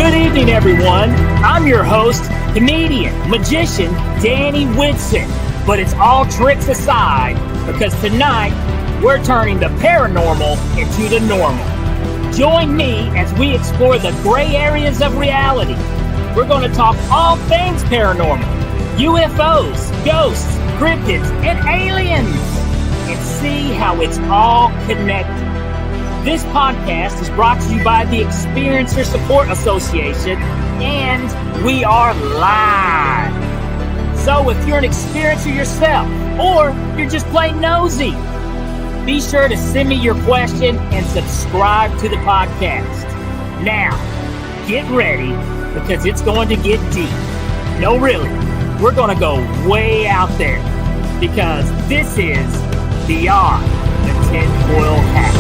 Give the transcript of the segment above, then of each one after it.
Good evening, everyone. I'm your host, comedian, magician, Danny Whitson. But it's all tricks aside, because tonight we're turning the paranormal into the normal. Join me as we explore the gray areas of reality. We're going to talk all things paranormal, UFOs, ghosts, cryptids, and aliens, and see how it's all connected. This podcast is brought to you by the Experiencer Support Association, and we are live. So if you're an experiencer yourself, or you're just plain nosy, be sure to send me your question and subscribe to the podcast. Now, get ready, because it's going to get deep. No, really, we're going to go way out there, because this is Beyond the Tinfoil Hat.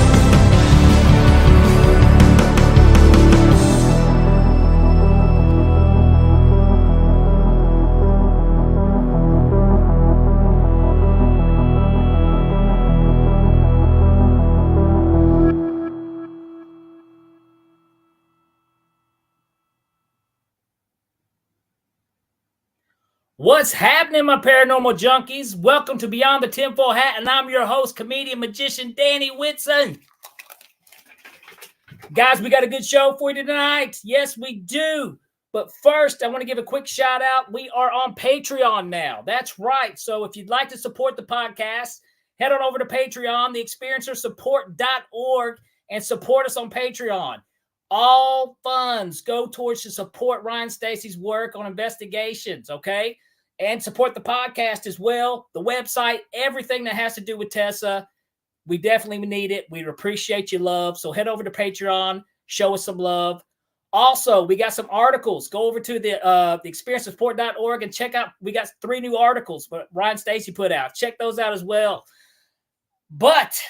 What's happening, my paranormal junkies? Welcome to Beyond the Tinfoil Hat, and I'm your host, comedian, magician, Danny Whitson. Guys, we got a good show for you tonight. Yes, we do. But first, I want to give a quick shout out. We are on Patreon now. That's right. So if you'd like to support the podcast, head on over to Patreon, theexperiencersupport.org, and support us on Patreon. All funds go towards to support Ryan Stacy's work on investigations, okay? And support the podcast as well, the website, everything that has to do with TESA. We definitely need it. We appreciate your love. So head over to Patreon, show us some love. Also, we got some articles. Go over to the experiencesupport.org and check out. We got 3 new articles that Ryan Stacy put out. Check those out as well. But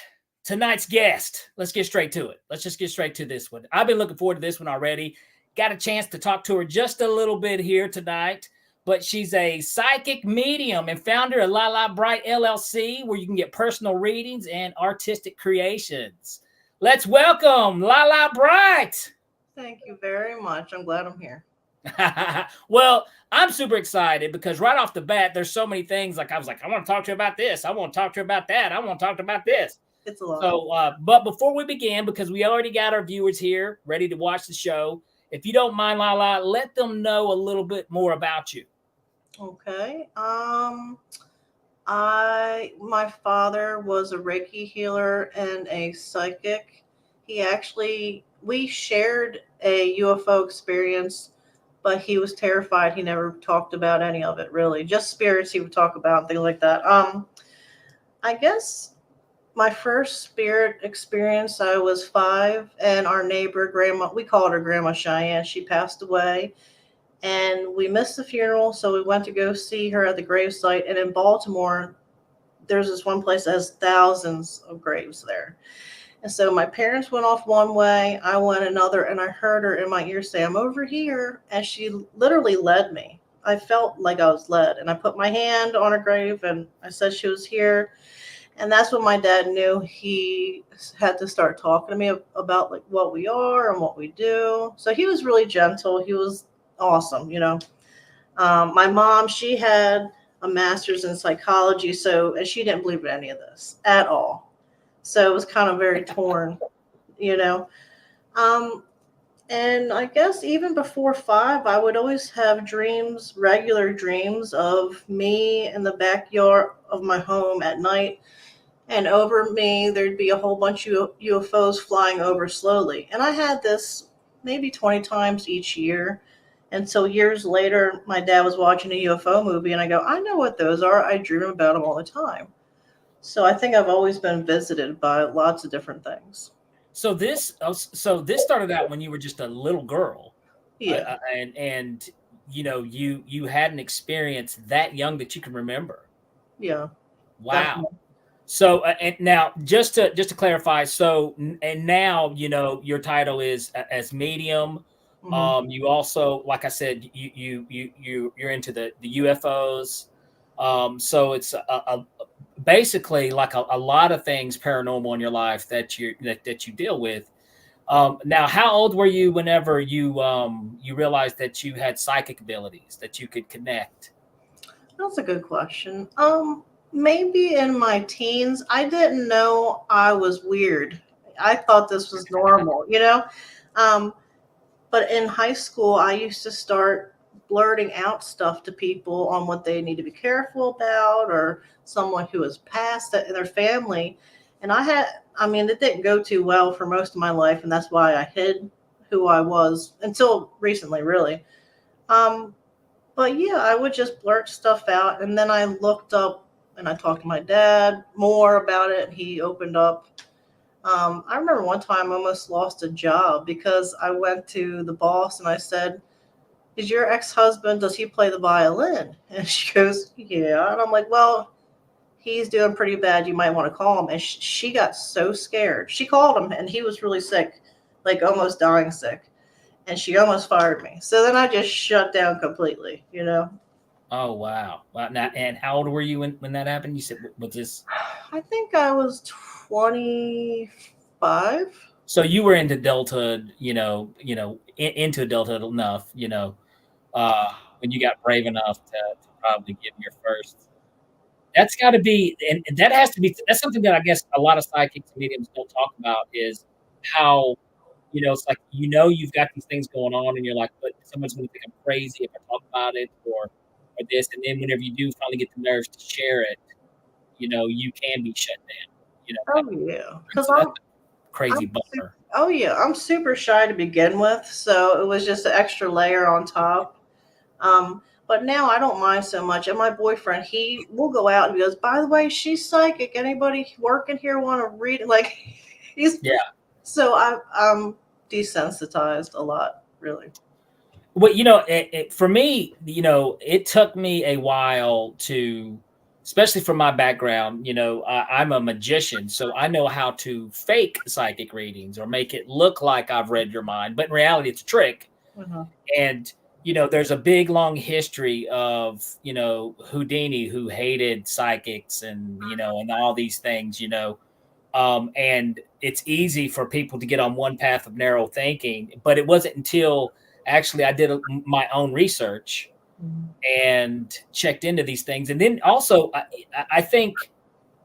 tonight's guest, let's get straight to it. Let's just get straight to this one. I've been looking forward to this one already. Got a chance to talk to her just a little bit here tonight. But she's a psychic medium and founder of Lala Bright LLC, where you can get personal readings and artistic creations. Let's welcome Lala Bright. Thank you very much. I'm glad I'm here. Well, I'm super excited because right off the bat, there's so many things. I was like, I want to talk to you about this. I want to talk to you about that. I want to talk about this. It's a lot. So, but before we begin, because we already got our viewers here ready to watch the show, if you don't mind, Lala, let them know a little bit more about you. Okay. My father was a Reiki healer and a psychic. We shared a UFO experience, but he was terrified. He never talked about any of it, really. Just spirits he would talk about, things like that. I guess my first spirit experience, I was 5, and our neighbor, Grandma, we called her Grandma Cheyenne. She passed away, and we missed the funeral, so we went to go see her at the gravesite. And in Baltimore, there's this one place that has thousands of graves there. And so my parents went off one way, I went another, and I heard her in my ear say, "I'm over here." And she literally led me. I felt like I was led, and I put my hand on her grave, and I said she was here. And that's when my dad knew he had to start talking to me about like what we are and what we do. So he was really gentle. He was awesome, you know. My mom, she had a master's in psychology, and she didn't believe in any of this at all. So it was kind of very torn, you know. And I guess even before 5, I would always have dreams, regular dreams of me in the backyard of my home at night. And over me, there'd be a whole bunch of UFOs flying over slowly. And I had this maybe 20 times each year. And so years later, my dad was watching a UFO movie, and I go, I know what those are. I dream about them all the time. So I think I've always been visited by lots of different things. So this started out when you were just a little girl. Yeah. And you know, you had an experience that young that you can remember. Yeah. Wow. Definitely. So and now just to clarify, so and now you know your title is as medium. Mm-hmm. You also, like I said, you're into the UFOs. So it's basically like a lot of things paranormal in your life that you deal with. Now, how old were you whenever you realized that you had psychic abilities, that you could connect? That's a good question. Maybe in my teens, I didn't know I was weird. I thought this was normal, you know? Um, but in high school, I used to start blurting out stuff to people on what they need to be careful about or someone who has passed in their family. And I mean, it didn't go too well for most of my life, and that's why I hid who I was until recently, really. Um, but yeah, I would just blurt stuff out. And then I looked up and I talked to my dad more about it. He opened up. I remember one time I almost lost a job because I went to the boss and I said, "Is your ex-husband, does he play the violin?" And she goes, "Yeah." And I'm like, "Well, he's doing pretty bad. You might want to call him." And she got so scared. She called him and he was really sick, like almost dying sick. And she almost fired me. So then I just shut down completely, you know? Oh wow! Wow. Now, and how old were you when that happened? You said, was this? I think I was 25. So you were into adulthood, into adulthood enough, when you got brave enough to probably give your first. That's got to be, and that has to be. That's something that I guess a lot of psychics and mediums don't talk about is how, it's like you've got these things going on, and you're like, but someone's going to think I'm crazy if I talk about it, or this, and then whenever you do finally get the nerves to share it, you can be shut down. Oh yeah, because So that's a crazy I'm bummer. oh yeah, I'm super shy to begin with, so it was just an extra layer on top. But now I don't mind so much. And my boyfriend, he will go out and he goes, "By the way, she's psychic. Anybody working here want to read it?" Like he's Yeah. so I'm desensitized a lot, really. Well, for me, it took me a while to, especially from my background, I'm a magician, so I know how to fake psychic readings or make it look like I've read your mind, but in reality, it's a trick. Mhm. And, there's a big, long history of, Houdini who hated psychics and all these things, and it's easy for people to get on one path of narrow thinking, but it wasn't until actually I did my own research Mhm. and checked into these things, and then also I think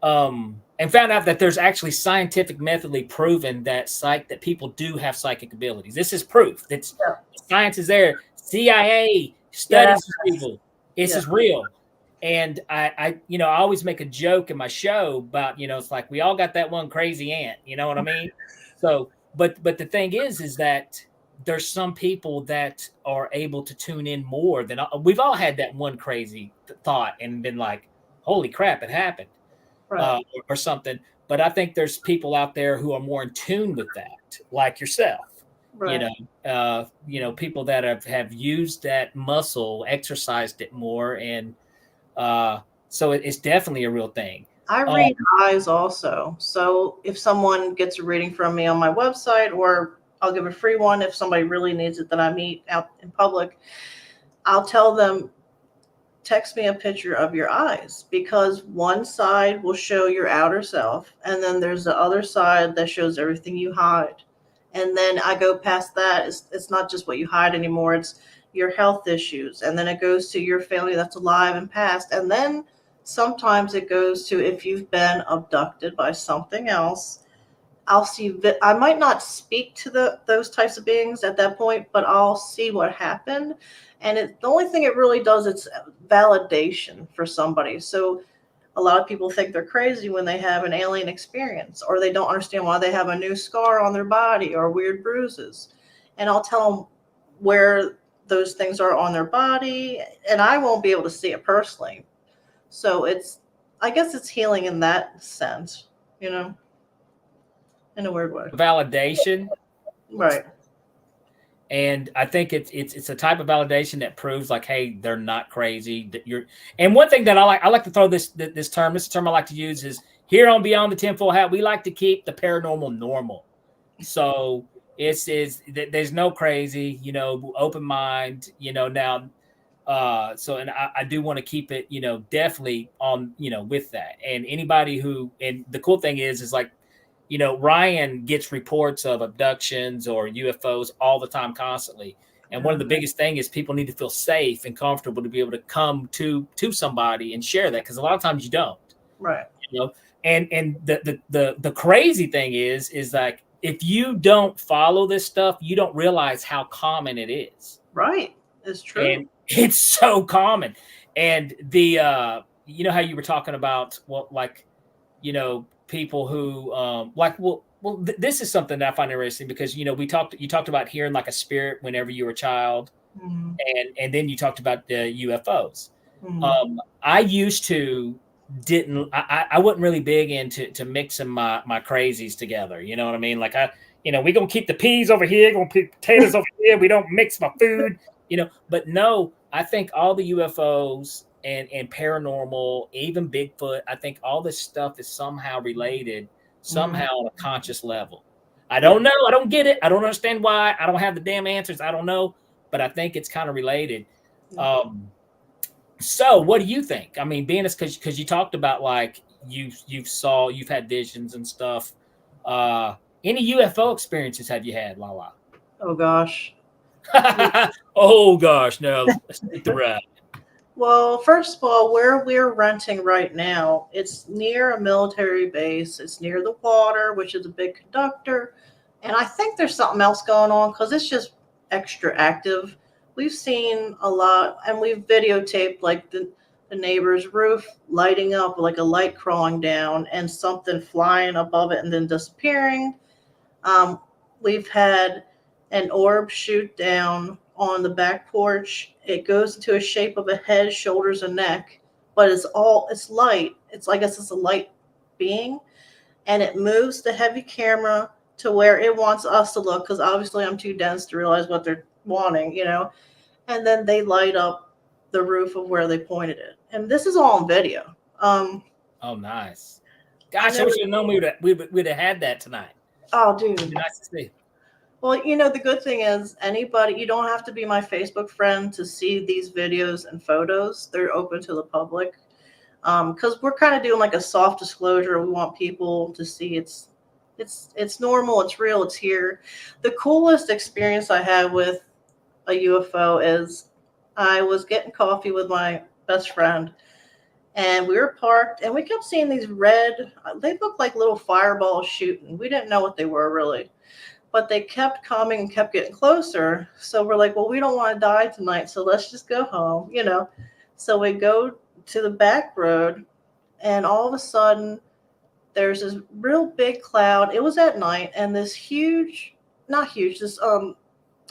and found out that there's actually scientific methodly proven that people do have psychic abilities. This is proof that Yeah. science is there. CIA Yeah. studies these people. This Yeah. is real. And I always make a joke in my show about, it's like we all got that one crazy aunt, you know what I mean? So, but the thing is that there's some people that are able to tune in more than we've all had that one crazy thought and been like, holy crap, it happened, Right. or something. But I think there's people out there who are more in tune with that, like yourself. You Right. know, people that have used that muscle, exercised it more, and so it's definitely a real thing. I Um, read eyes also. So if someone gets a reading from me on my website, or I'll give a free one if somebody really needs it that I meet out in public, I'll tell them, text me a picture of your eyes, because one side will show your outer self and then there's the other side that shows everything you hide. And then I go past that. It's not just what you hide anymore, it's your health issues, and then it goes to your family that's alive and past, and then sometimes it goes to if you've been abducted by something else. I'll see. I might not speak to those types of beings at that point, but I'll see what happened. And the only thing it really does, it's validation for somebody. So a lot of people think they're crazy when they have an alien experience, or they don't understand why they have a new scar on their body or weird bruises. And I'll tell them where those things are on their body, and I won't be able to see it personally. So I guess it's healing in that sense, you know, in a weird way. validation. Right. And I think it's a type of validation that proves like, hey, they're not crazy. That you're. And one thing that I like to throw this term. This term I like to use is here on Beyond the Tinfoil Hat. We like to keep the paranormal normal. So there's no crazy, open mind, now. So and I do want to keep it, definitely on, with that. And anybody and the cool thing is like Ryan gets reports of abductions or UFOs all the time, constantly. And one of the biggest thing is people need to feel safe and comfortable to be able to come to somebody and share that, because a lot of times you don't. Right. And the crazy thing is like, if you don't follow this stuff, you don't realize how common it is. Right. It's true. And it's so common. And the how you were talking about, well, like, people who this is something that I find interesting, because you talked about hearing like a spirit whenever you were a child, and then you talked about the UFOs. I used to I wasn't really big into mixing my crazies together. You know what I mean? Like, we're gonna keep the peas over here, gonna put potatoes over here. We don't mix my food, But no, I think all the UFOs and paranormal, even Bigfoot, I think all this stuff is somehow related, somehow on a conscious level. I don't know. I don't get it. I don't understand why. I don't have the damn answers. I don't know, but I think it's kind of related. So what do you think? I mean, being as, because you talked about like you've had visions and stuff. Any UFO experiences have you had, Lala? Oh gosh. Oh gosh, no. Let's take the ride. Well, first of all, where we're renting right now, it's near a military base. It's near the water, which is a big conductor. And I think there's something else going on because it's just extra active. We've seen a lot, and we've videotaped like the neighbor's roof lighting up, like a light crawling down, and something flying above it and then disappearing. We've had an orb shoot down on the back porch. It goes into a shape of a head, shoulders, and neck, but it's light. I guess it's a light being, and it moves the heavy camera to where it wants us to look, because obviously I'm too dense to realize what they're wanting, and then they light up the roof of where they pointed it. And this is all on video. Oh, nice. Gosh, I wish you'd known we'd have had that tonight. Oh, dude. It'd be nice to see. Well, the good thing is you don't have to be my Facebook friend to see these videos and photos. They're open to the public. Because we're kind of doing like a soft disclosure. We want people to see it's normal, it's real, it's here. The coolest experience I had with a UFO is I was getting coffee with my best friend, and we were parked, and we kept seeing these they looked like little fireballs shooting. We didn't know what they were really, but they kept coming and kept getting closer. So we're like, well, we don't want to die tonight, so let's just go home, So we go to the back road, and all of a sudden there's this real big cloud. It was at night, and this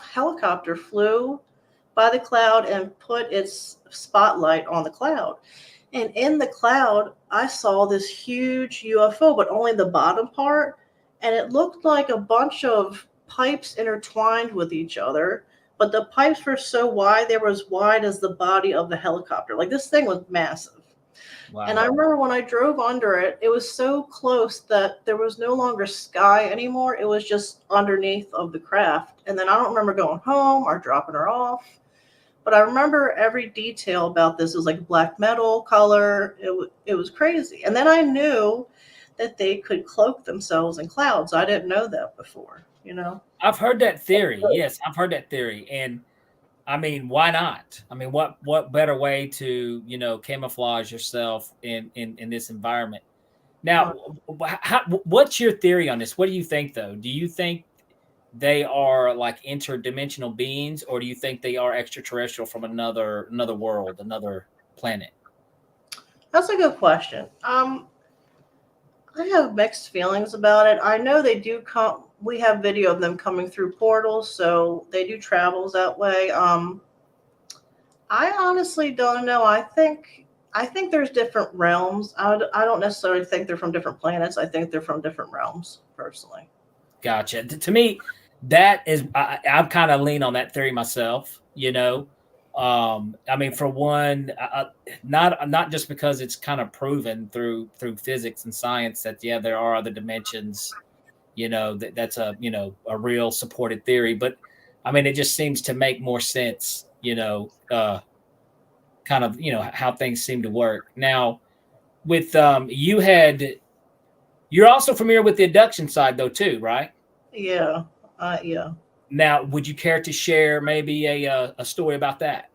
helicopter flew by the cloud and put its spotlight on the cloud. And in the cloud, I saw this huge UFO, but only the bottom part. And it looked like a bunch of pipes intertwined with each other. But the pipes were so wide, they were as wide as the body of the helicopter. Like, this thing was massive. Wow. And I remember when I drove under it, it was so close that there was no longer sky anymore. It was just underneath of the craft. And then I don't remember going home or dropping her off. But I remember every detail about this. It was like black metal color. It was crazy. And then I knew that they could cloak themselves in clouds. I didn't know that before, I've heard that theory. Yes, I've heard that theory. And I mean, why not? I mean, what better way to, camouflage yourself in this environment? Now, what's your theory on this? What do you think, though? Do you think they are like interdimensional beings, or do you think they are extraterrestrial from another world, another planet? That's a good question. I have mixed feelings about it. I know they do come. We have video of them coming through portals, so they do travels that way. I honestly don't know. I think there's different realms. I don't necessarily think they're from different planets. I think they're from different realms, personally. Gotcha. To me, that is, I'm kind of lean on that theory myself. I mean, for one, not just because it's kind of proven through physics and science that there are other dimensions. That's a real supported theory, but I mean, it just seems to make more sense. Kind of how things seem to work now. With you You're also familiar with the abduction side, though, too, right? Yeah. Yeah. Now, would you care to share maybe a story about that?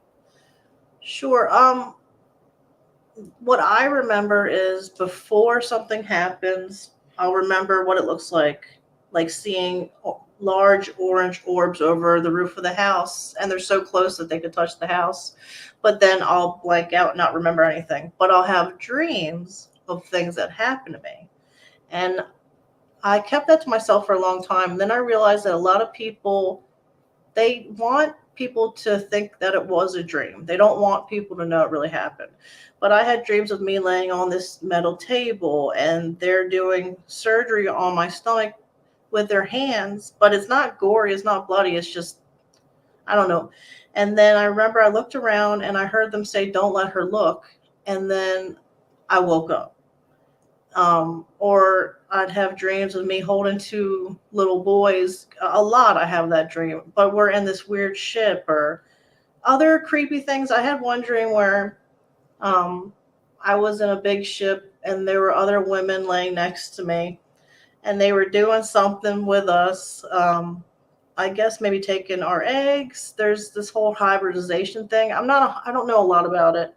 Sure. What I remember is before something happens, I'll remember what it looks like seeing large orange orbs over the roof of the house, and they're so close that they could touch the house. But then I'll blank out and not remember anything. But I'll have dreams of things that happen to me. And I kept that to myself for a long time. And then I realized that a lot of people, they want people to think that it was a dream. They don't want people to know it really happened. But I had dreams of me laying on this metal table and they're doing surgery on my stomach with their hands, but it's not gory, it's not bloody, it's just, I don't know. And then I remember I looked around and I heard them say, "Don't let her look." And then I woke up. Or I'd have dreams of me holding two little boys. A lot I have that dream, but we're in this weird ship or other creepy things. I had one dream where I was in a big ship and there were other women laying next to me and they were doing something with us. I guess maybe taking our eggs. There's this whole hybridization thing. I don't know a lot about it,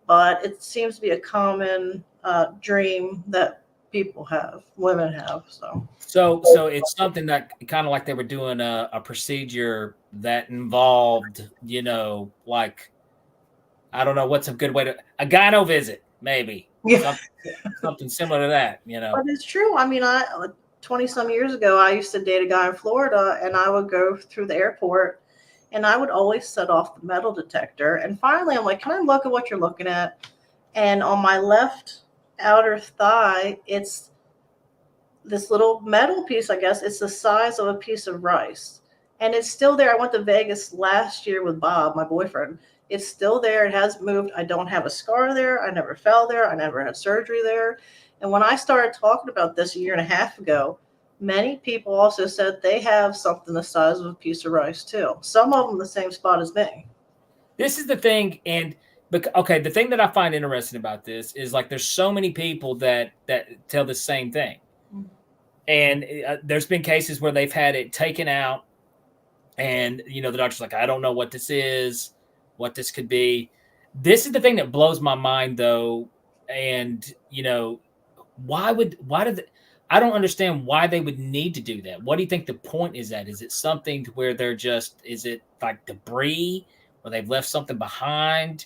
but it seems to be a common dream that people have, women have. So it's something that kind of like they were doing a procedure that involved, like, I don't know what's a good way to, a gyno visit, maybe. Yeah. Something similar to that, But it's true. I mean, 20 some years ago, I used to date a guy in Florida and I would go through the airport and I would always set off the metal detector. And finally, I'm like, "Can I look at what you're looking at?" And on my left outer thigh, it's this little metal piece, I guess. It's the size of a piece of rice. And it's still there. I went to Vegas last year with Bob, my boyfriend. It's still there. It hasn't moved. I don't have a scar there. I never fell there. I never had surgery there. And when I started talking about this a year and a half ago, many people also said they have something the size of a piece of rice too. Some of them the same spot as me. This is the thing, and okay, the thing that I find interesting about this is like there's so many people that tell the same thing, and there's been cases where they've had it taken out, and the doctor's like, "I don't know what this is, what this could be." This is the thing that blows my mind, though, and I don't understand why they would need to do that. What do you think the point is? That is it something to where is it like debris, or they've left something behind?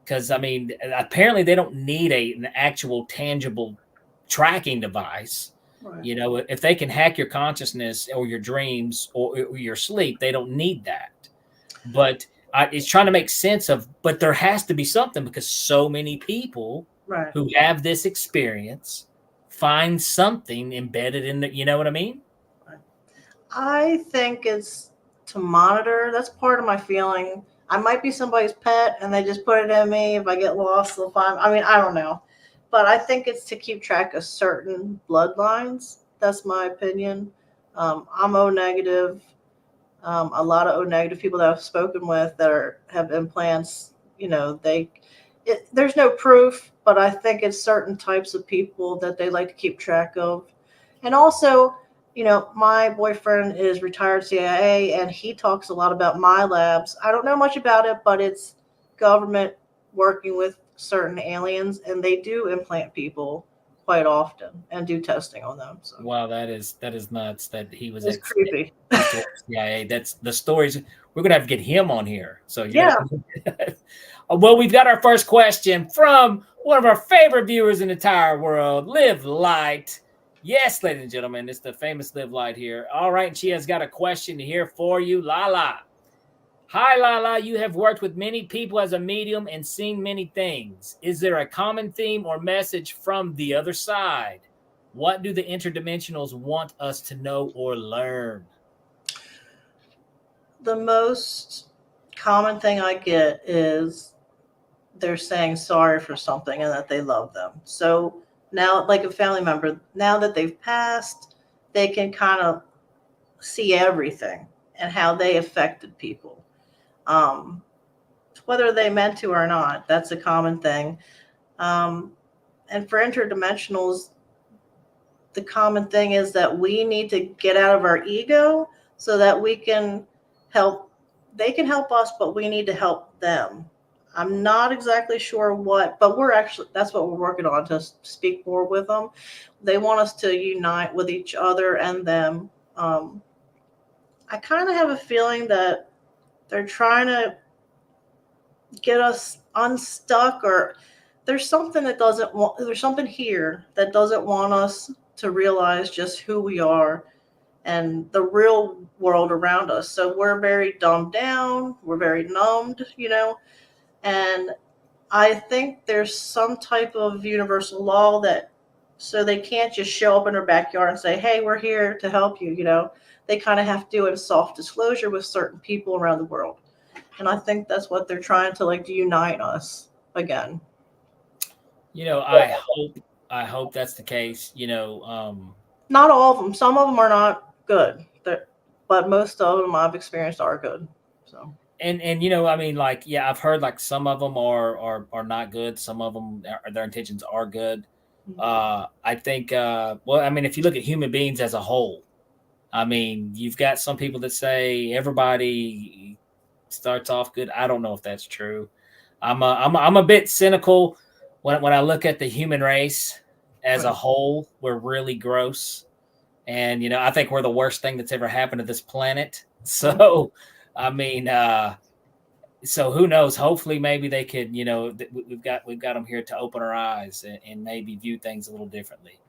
Because I mean, apparently they don't need an actual tangible tracking device. Right. If they can hack your consciousness or your dreams or your sleep, they don't need that. But it's trying to make sense of, but there has to be something, because so many people Right. who have this experience find something embedded in the, you know what I mean? I think it's to monitor. That's part of my feeling. I might be somebody's pet and they just put it in me. If I get lost, they'll find. I mean, I don't know. But I think it's to keep track of certain bloodlines. That's my opinion. I'm O negative. A lot of O negative people that I've spoken with that have implants, there's no proof, but I think it's certain types of people that they like to keep track of. And also, my boyfriend is retired CIA and he talks a lot about my labs. I don't know much about it, but it's government working with certain aliens, and they do implant people quite often and do testing on them. So. Wow, that is nuts that he was creepy. CIA. That's the stories. We're gonna have to get him on here. So yeah. Well, we've got our first question from one of our favorite viewers in the entire world, Live Light. Yes, ladies and gentlemen, it's the famous Live Light here. All right, and she has got a question here for you, Lala. Hi, Lala. You have worked with many people as a medium and seen many things. Is there a common theme or message from the other side? What do the interdimensionals want us to know or learn? The most common thing I get is they're saying sorry for something and that they love them. So now, like a family member, now that they've passed, they can kind of see everything and how they affected people. Whether they meant to or not, that's a common thing. And for interdimensionals, the common thing is that we need to get out of our ego so that we can help. They can help us, but we need to help them. I'm not exactly sure what, but that's what we're working on, to speak more with them. They want us to unite with each other and them. I kind of have a feeling that they're trying to get us unstuck, or there's something there's something here that doesn't want us to realize just who we are and the real world around us. So we're very dumbed down, we're very numbed, and I think there's some type of universal law that, so they can't just show up in our backyard and say, hey, we're here to help you. They kind of have to do it in soft disclosure with certain people around the world. And I think that's what they're trying to, like, to unite us again. I hope that's the case. Not all of them. Some of them are not good, but most of them I've experienced are good. So. And I mean, like, yeah, I've heard like some of them are not good. Some of them, their intentions are good. I think, well, I mean, if you look at human beings as a whole, I mean, you've got some people that say everybody starts off good. I don't know if that's true. I'm a bit cynical when I look at the human race as a whole. We're really gross, and I think we're the worst thing that's ever happened to this planet. So, I mean, so who knows? Hopefully, maybe they could. We've got them here to open our eyes and maybe view things a little differently.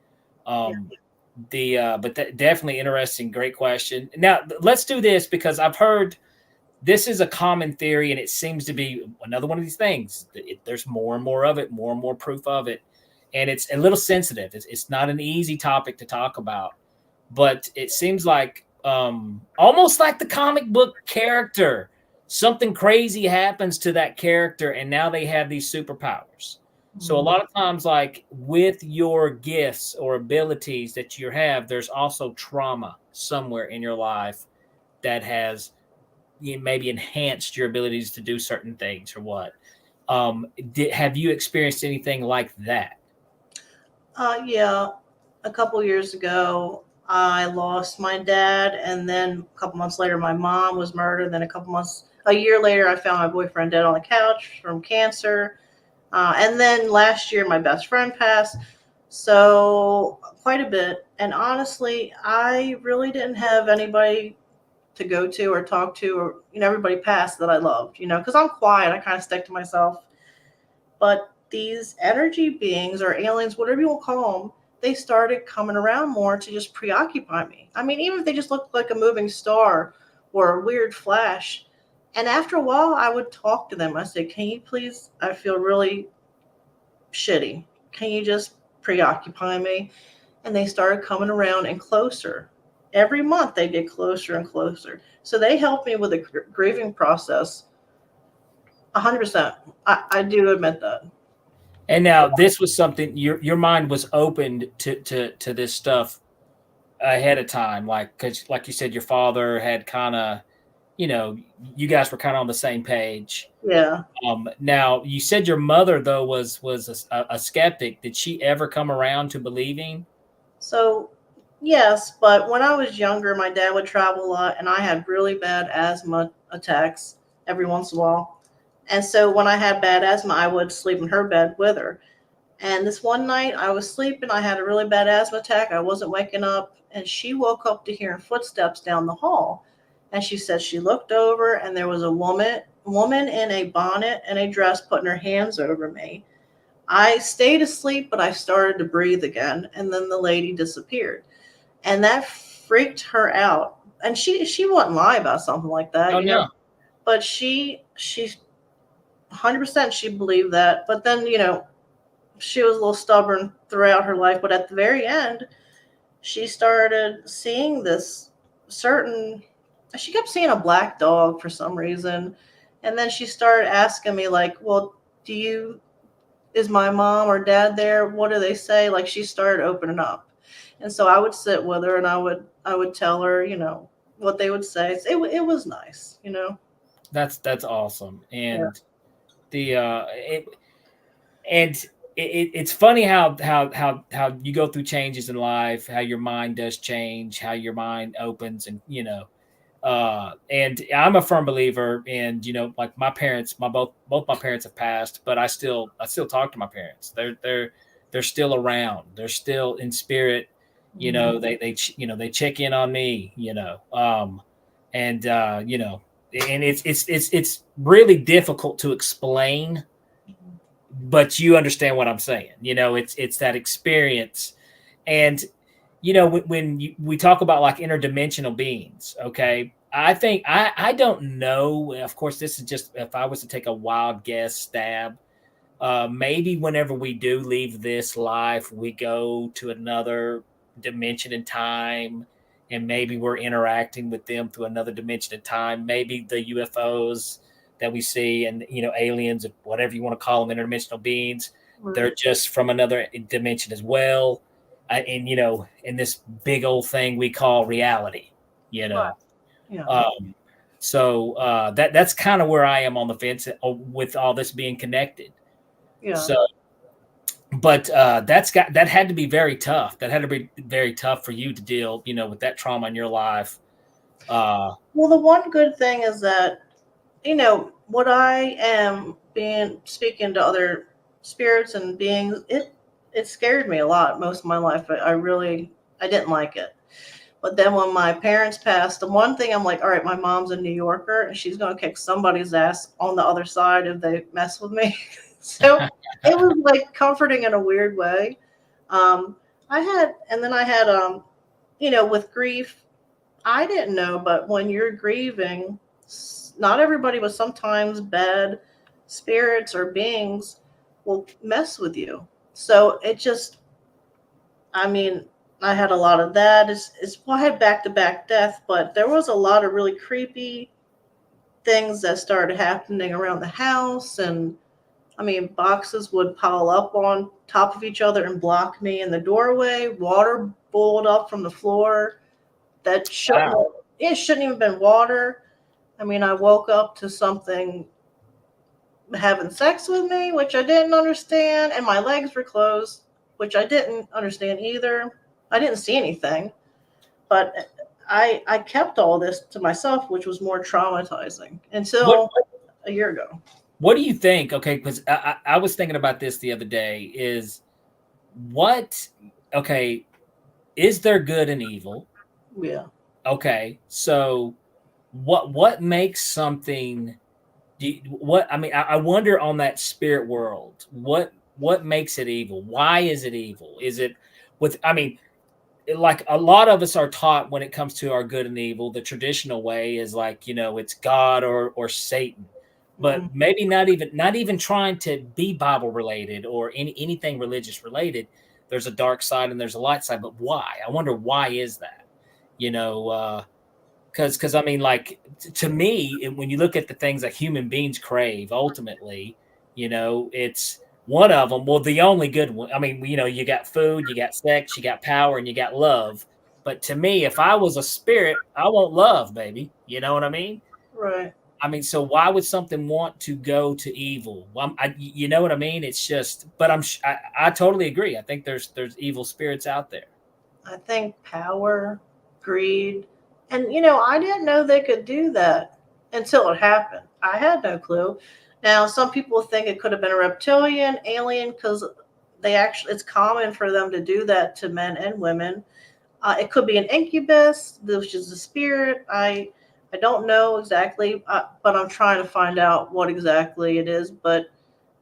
Definitely interesting. Great question. Now let's do this, because I've heard this is a common theory, and it seems to be another one of these things. There's more and more of it, more and more proof of it, and it's a little sensitive. It's not an easy topic to talk about, but it seems like almost like the comic book character. Something crazy happens to that character, and now they have these superpowers. So a lot of times, like with your gifts or abilities that you have, there's also trauma somewhere in your life that has maybe enhanced your abilities to do certain things, or what. Have you experienced anything like that? Yeah. A couple years ago, I lost my dad, and then a couple months later, my mom was murdered. Then a year later, I found my boyfriend dead on the couch from cancer. And then last year, my best friend passed. So quite a bit. And honestly, I really didn't have anybody to go to or talk to, or, everybody passed that I loved, because I'm quiet. I kind of stick to myself. But these energy beings or aliens, whatever you will call them, they started coming around more to just preoccupy me. I mean, even if they just looked like a moving star or a weird flash. And after a while, I would talk to them. I said, can you please, I feel really shitty. Can you just preoccupy me? And they started coming around and closer. Every month they get closer and closer. So they helped me with the grieving process. 100%. I do admit that. And now this was something your mind was opened to this stuff ahead of time, because like you said, your father had kind of, you guys were kind of on the same page. Yeah. Now you said your mother though was a skeptic. Did she ever come around to believing? So yes, but when I was younger, my dad would travel a lot, and I had really bad asthma attacks every once in a while. And so when I had bad asthma, I would sleep in her bed with her. And this one night I was sleeping, I had a really bad asthma attack. I wasn't waking up, and she woke up to hearing footsteps down the hall. And she said she looked over, and there was a woman in a bonnet and a dress putting her hands over me. I stayed asleep, but I started to breathe again, and then the lady disappeared. And that freaked her out. And she wouldn't lie about something like that. Oh, no. But she 100% she believed that. But then, she was a little stubborn throughout her life. But at the very end, she started seeing this she kept seeing a black dog for some reason. And then she started asking me, like, well, is my mom or dad there? What do they say? Like, she started opening up. And so I would sit with her, and I would tell her, what they would say. It was nice, That's awesome. And yeah. it's funny how you go through changes in life, how your mind does change, how your mind opens, and and I'm a firm believer in, like my parents, both my parents have passed, but I still talk to my parents. They're still around. They're still in spirit. They check in on me. And and it's really difficult to explain, but you understand what I'm saying. It's that experience. And we talk about like interdimensional beings, okay, I think I don't know. Of course, this is just if I was to take a wild guess stab. Maybe whenever we do leave this life, we go to another dimension in time, and maybe we're interacting with them through another dimension in time. Maybe the UFOs that we see, and aliens, whatever you want to call them, interdimensional beings, they're just from another dimension as well. And in this big old thing we call reality. You know, Right. Yeah. That's kind of where I am on the fence with all this being connected. Yeah. So, but that had to be very tough. That had to be very tough for you to deal, with that trauma in your life. Well, the one good thing is that, what I am speaking to other spirits and beings, it scared me a lot most of my life. I didn't like it. But then when my parents passed, the one thing I'm like, all right, my mom's a New Yorker and she's going to kick somebody's ass on the other side if they mess with me. So it was like comforting in a weird way. I had, with grief, I didn't know, but when you're grieving, not everybody, but sometimes bad spirits or beings will mess with you. So I had a lot of that. I had back-to-back death, but there was a lot of really creepy things that started happening around the house. And boxes would pile up on top of each other and block me in the doorway. Water boiled up from the floor. That shouldn't, Wow. it shouldn't even been water. I woke up to something having sex with me, which I didn't understand, and my legs were closed, which I didn't understand either. I didn't see anything, but I kept all this to myself, which was more traumatizing until a year ago. What do you think? Okay, because I was thinking about this the other day. Okay, is there good and evil? Yeah. Okay, so what makes something? I wonder on that spirit world. What makes it evil? Why is it evil? Is it with? Like a lot of us are taught when it comes to our good and evil, the traditional way is like, it's God or Satan, but maybe not even trying to be Bible related or anything religious related. There's a dark side and there's a light side, but why? I wonder why is that? Because like to me, when you look at the things that human beings crave, ultimately, it's one of them. Well, the only good one. You got food, you got sex, you got power, and you got love. But to me, if I was a spirit, I want love, baby. You know what I mean? Right. So why would something want to go to evil? Well, you know what I mean? It's just, but I totally agree. I think there's evil spirits out there. I think power, greed, and I didn't know they could do that until it happened. I had no clue. Now, some people think it could have been a reptilian, alien, because it's common for them to do that to men and women. It could be an incubus, which is a spirit. I don't know exactly, but I'm trying to find out what exactly it is. But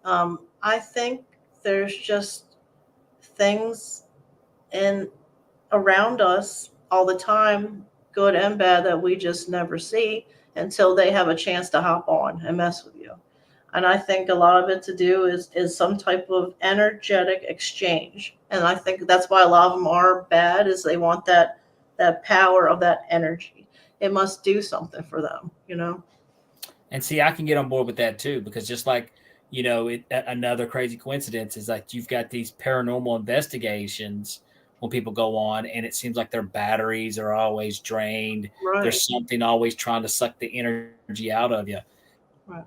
I think there's just things in around us all the time, good and bad, that we just never see until they have a chance to hop on and mess with you. And I think a lot of it to do is some type of energetic exchange. And I think that's why a lot of them are bad, is they want that power of that energy. It must do something for them. And see, I can get on board with that too, because just like, another crazy coincidence is like you've got these paranormal investigations when people go on, and it seems like their batteries are always drained. Right. There's something always trying to suck the energy out of you. Right.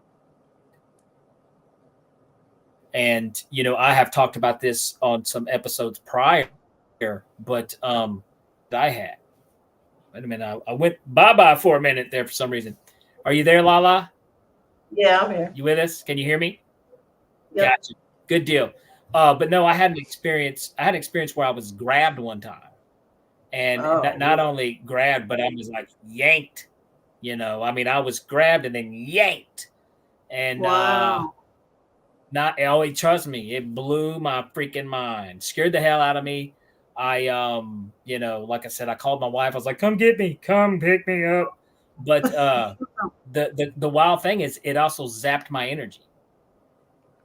And I have talked about this on some episodes prior, but I had. Wait a minute, I went bye-bye for a minute there for some reason. Are you there, Lala? Yeah, I'm here. You with us? Can you hear me? Yep. Gotcha. Good deal. But no, I had an experience where I was grabbed one time. And not only grabbed, but I was like yanked. I was grabbed and then yanked. And Wow. trust me, it blew my freaking mind. Scared the hell out of me. I like I said, I called my wife. I was like, come get me, come pick me up. But the wild thing is it also zapped my energy.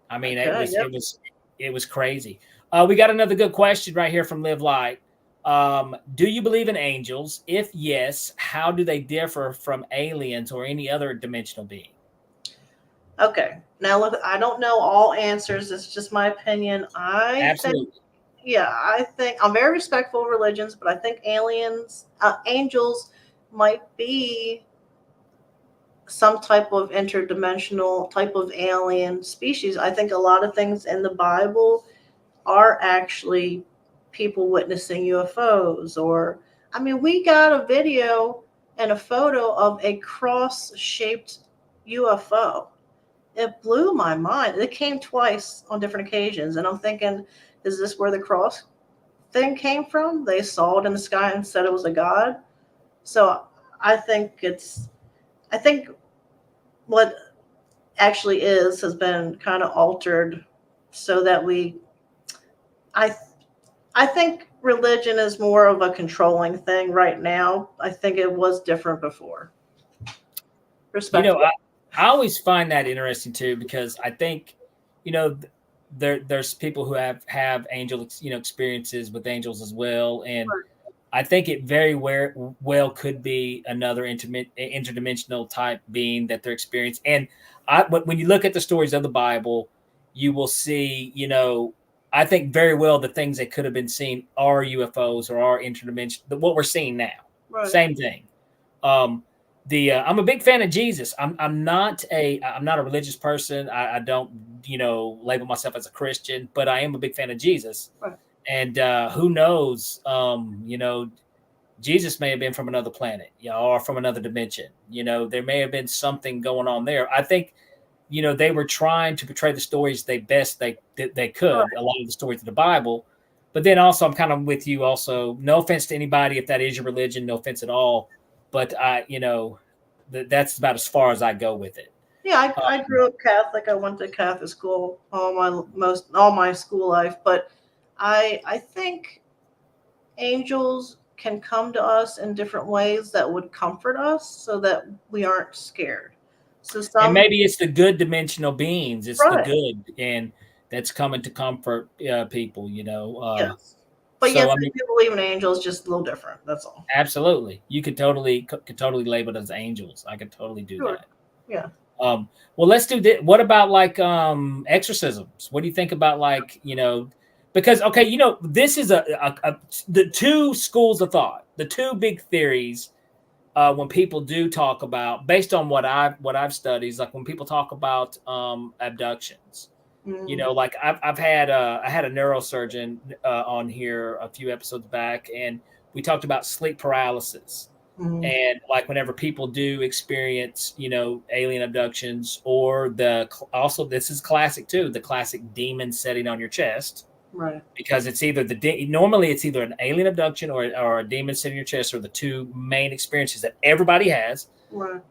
I mean, it was crazy. We got another good question right here from Live Light. Do you believe in angels? If yes, how do they differ from aliens or any other dimensional being? Okay. Now look, I don't know all answers. It's just my opinion. I think I'm very respectful of religions, but I think angels might be some type of interdimensional type of alien species. I think a lot of things in the Bible are actually people witnessing UFOs, or we got a video and a photo of a cross-shaped UFO. It blew my mind. It came twice on different occasions, and I'm thinking, is this where the cross thing came from? They saw it in the sky and said it was a god. So I think what actually has been kind of altered so that I think religion is more of a controlling thing right now. I think it was different before. Respectful. I always find that interesting too, because I think, there's people who have angel, experiences with angels as well. And I think it very well could be another interdimensional type being that they're experiencing. And when you look at the stories of the Bible, you will see, I think very well the things that could have been seen are UFOs or are interdimensional. What we're seeing now, same thing. I'm a big fan of Jesus. I'm not a religious person. I don't label myself as a Christian, but I am a big fan of Jesus. Right. And who knows? Jesus may have been from another planet, or from another dimension. There may have been something going on there. I think, they were trying to portray the stories they could, right. A lot of the stories of the Bible. But then also, I'm kind of with you also. No offense to anybody if that is your religion, no offense at all. But that's about as far as I go with it. Yeah, I grew up Catholic. I went to Catholic school all my school life. But I think angels can come to us in different ways that would comfort us, so that we aren't scared. So and maybe it's the good dimensional beings. It's right. the good, and that's coming to comfort people. Yes. But yes, if you believe in angels, just a little different. That's all. Absolutely, you could totally label it as angels. I could totally do that. Yeah. Well, let's do this. What about like exorcisms? What do you think about because this is the two schools of thought, the two big theories. When people do talk about, based on what I've studied, like when people talk about abductions. Like I had a neurosurgeon on here a few episodes back, and we talked about sleep paralysis. And like whenever people do experience, alien abductions, or also this is classic too, the classic demon setting on your chest, right? Because it's either normally it's either an alien abduction or a demon sitting in your chest, are the two main experiences that everybody has. Right.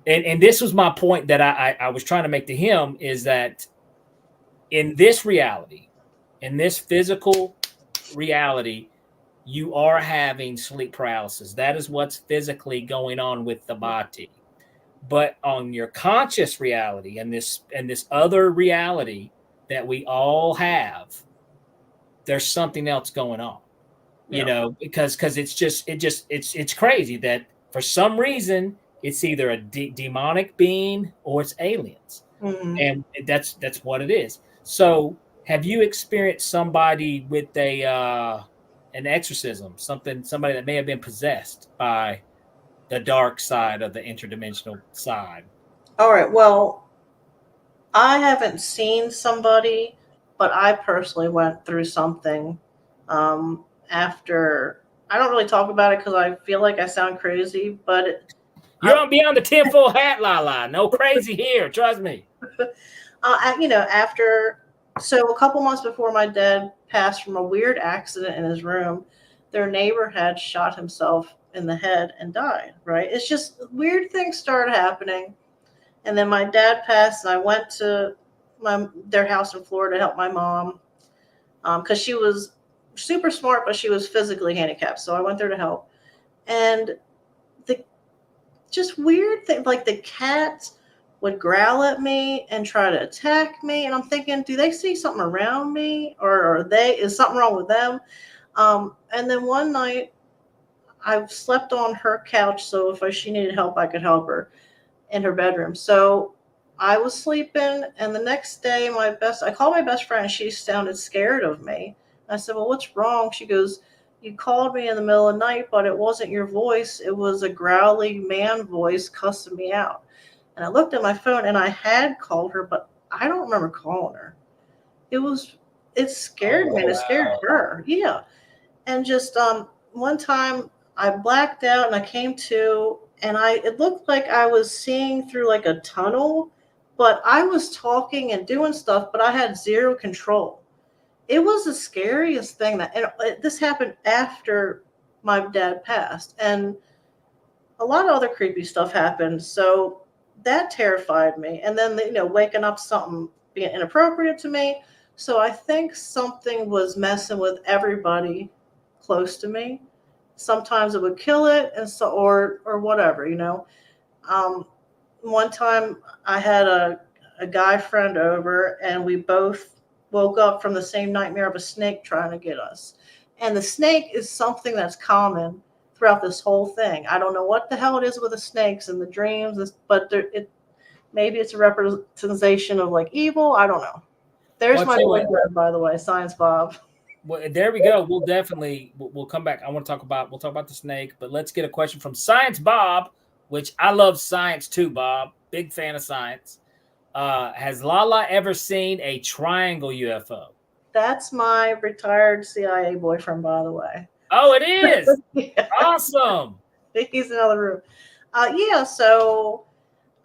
And this was my point that I was trying to make to him, is that in this reality, in this physical reality, you are having sleep paralysis. That is what's physically going on with the body. But on your conscious reality and this other reality that we all have, there's something else going on. Because it's crazy that for some reason it's either a demonic being or it's aliens. And that's what it is. So have you experienced somebody with an exorcism, somebody that may have been possessed by the dark side of the interdimensional side? All right. Well, I haven't seen somebody, but I personally went through something after. I don't really talk about it because I feel like I sound crazy, but You're on Beyond the Tinfoil Hat, Lala. No crazy here. Trust me. after, so a couple months before my dad passed from a weird accident in his room, their neighbor had shot himself in the head and died, right? It's just weird things started happening. And then my dad passed, and I went to their house in Florida to help my mom because she was super smart, but she was physically handicapped. So I went there to help. And the just weird thing, like the cats would growl at me and try to attack me, and I'm thinking, do they see something around me, or is something wrong with them? And then one night I slept on her couch, so if she needed help, I could help her in her bedroom. So I was sleeping, and the next day I called my best friend, and she sounded scared of me. I said, well, what's wrong? She goes, you called me in the middle of the night, but it wasn't your voice. It was a growly man voice cussing me out. And I looked at my phone, and I had called her, but I don't remember calling her. It scared me, and it scared her. Yeah. And just one time I blacked out, and I came to, and it looked like I was seeing through like a tunnel, but I was talking and doing stuff, but I had zero control. It was the scariest thing this happened after my dad passed, and a lot of other creepy stuff happened. So that terrified me. And then, waking up something being inappropriate to me. So I think something was messing with everybody close to me. Sometimes it would kill it, and or whatever. One time I had a guy friend over, and we both woke up from the same nightmare of a snake trying to get us. And the snake is something that's common throughout this whole thing. I don't know what the hell it is with the snakes and the dreams, but maybe it's a representation of like evil. I don't know. There's my boyfriend, by the way, Science Bob. Well, there we go. We'll come back. We'll talk about the snake, but let's get a question from Science Bob, which I love science too, Bob. Big fan of science. Has Lala ever seen a triangle UFO? That's my retired CIA boyfriend, by the way. Oh, it is. Yeah. Awesome. He's in another room. Yeah, so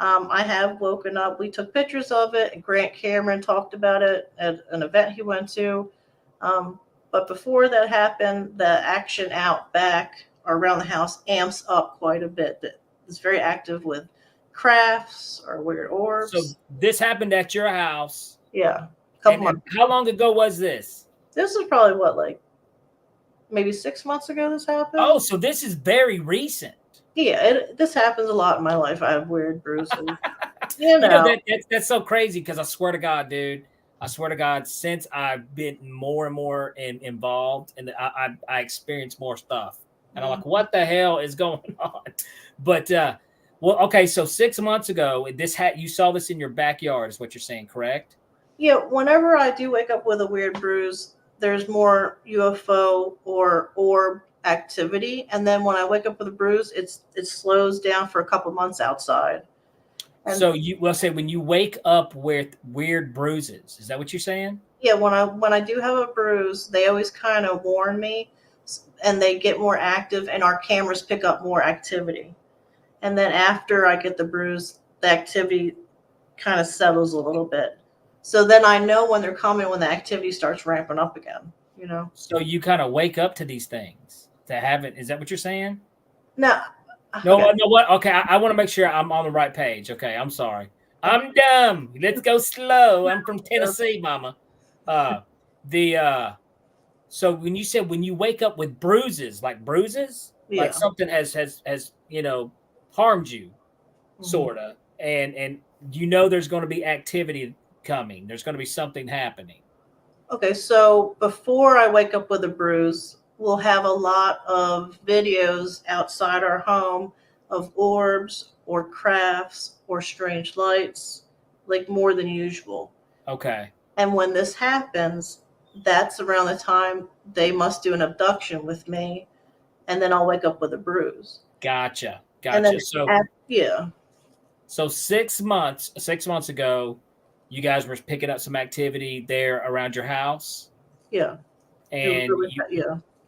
I have woken up. We took pictures of it, and Grant Cameron talked about it at an event he went to. But before that happened, the action out back or around the house amps up quite a bit. It's very active with crafts or weird orbs. So this happened at your house? Yeah. A couple months. How long ago was this? This is probably maybe 6 months ago this happened. Oh, so this is very recent. Yeah, this happens a lot in my life. I have weird bruises. That's so crazy because I swear to God, dude. I swear to God, since I've been more and more involved, and I experience more stuff, and I'm like, what the hell is going on? But okay, so 6 months ago, you saw this in your backyard, is what you're saying, correct? Yeah. Whenever I do wake up with a weird bruise, there's more UFO or orb activity, and then when I wake up with a bruise, it slows down for a couple months outside. And so when you wake up with weird bruises, is that what you're saying? Yeah, when I do have a bruise, they always kind of warn me, and they get more active, and our cameras pick up more activity. And then after I get the bruise, the activity kind of settles a little bit. So then I know when they're coming, when the activity starts ramping up again. So you kind of wake up to these things to have it. Is that what you're saying? No. No, what? Okay, I want to make sure I'm on the right page. Okay, I'm sorry. I'm dumb. Let's go slow. I'm from Tennessee, mama. So when you said when you wake up with bruises, like something has harmed you, sorta, and there's going to be activity coming. There's going to be something happening. Okay, so before I wake up with a bruise, we'll have a lot of videos outside our home of orbs or crafts or strange lights, like more than usual. Okay. And when this happens, that's around the time they must do an abduction with me, and then I'll wake up with a bruise. Gotcha. And then So 6 months ago, you guys were picking up some activity there around your house. Yeah. And really,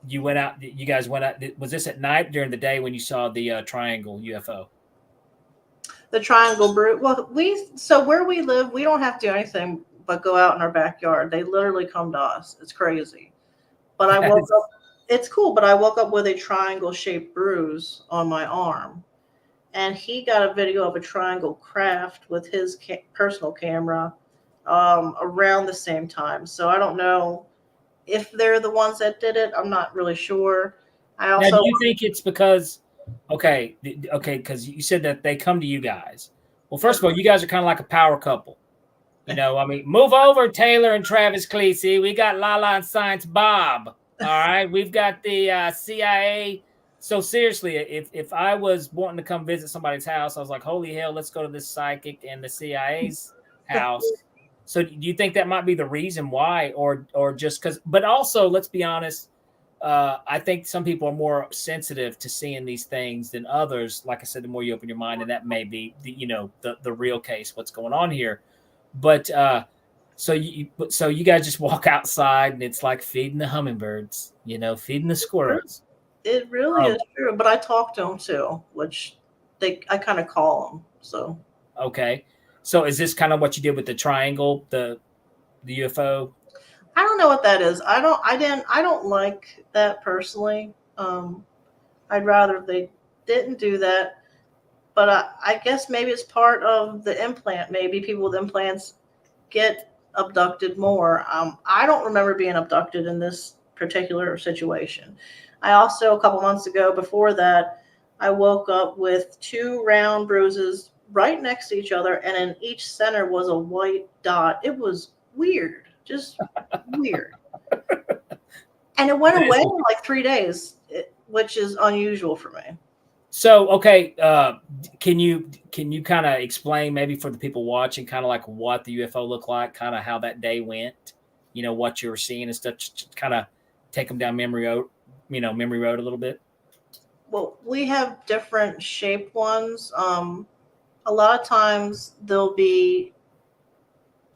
you went out. You guys went out. Was this at night, during the day, when you saw the triangle UFO? The triangle brute. Well, where we live, we don't have to do anything but go out in our backyard. They literally come to us. It's crazy. But I woke up. It's cool, but I woke up with a triangle-shaped bruise on my arm. And he got a video of a triangle craft with his personal camera around the same time. So I don't know if they're the ones that did it. I'm not really sure. Now, do you think it's because, because you said that they come to you guys. Well, first of all, you guys are kind of like a power couple. You know, I mean, move over, Taylor and Travis Cleese. We got Lala and Science Bob. All right, we've got the CIA. So seriously, if I was wanting to come visit somebody's house, I was like, holy hell, let's go to this psychic and the CIA's house. So do you think that might be the reason why, or just because? But also, let's be honest, I think some people are more sensitive to seeing these things than others. Like I said, the more you open your mind, and that may be the real case, what's going on here. But so you guys just walk outside, and it's like feeding the hummingbirds, feeding the squirrels. It really is true, but I talk to them too, which I kind of call them. So okay, so is this kind of what you did with the triangle, the UFO? I don't know what that is. I don't like that personally. I'd rather they didn't do that. But I guess maybe it's part of the implant. Maybe people with implants get abducted more. I don't remember being abducted in this particular situation. I also, a couple months ago, before that, I woke up with 2 round bruises right next to each other, and in each center was a white dot. It was weird, just weird. And it went away in like 3 days, which is unusual for me. So, okay, can you kind of explain, maybe for the people watching, kind of like what the UFO looked like, kind of how that day went, what you were seeing and stuff, just kind of take them down memory road a little bit? Well, we have different shaped ones. A lot of times it'll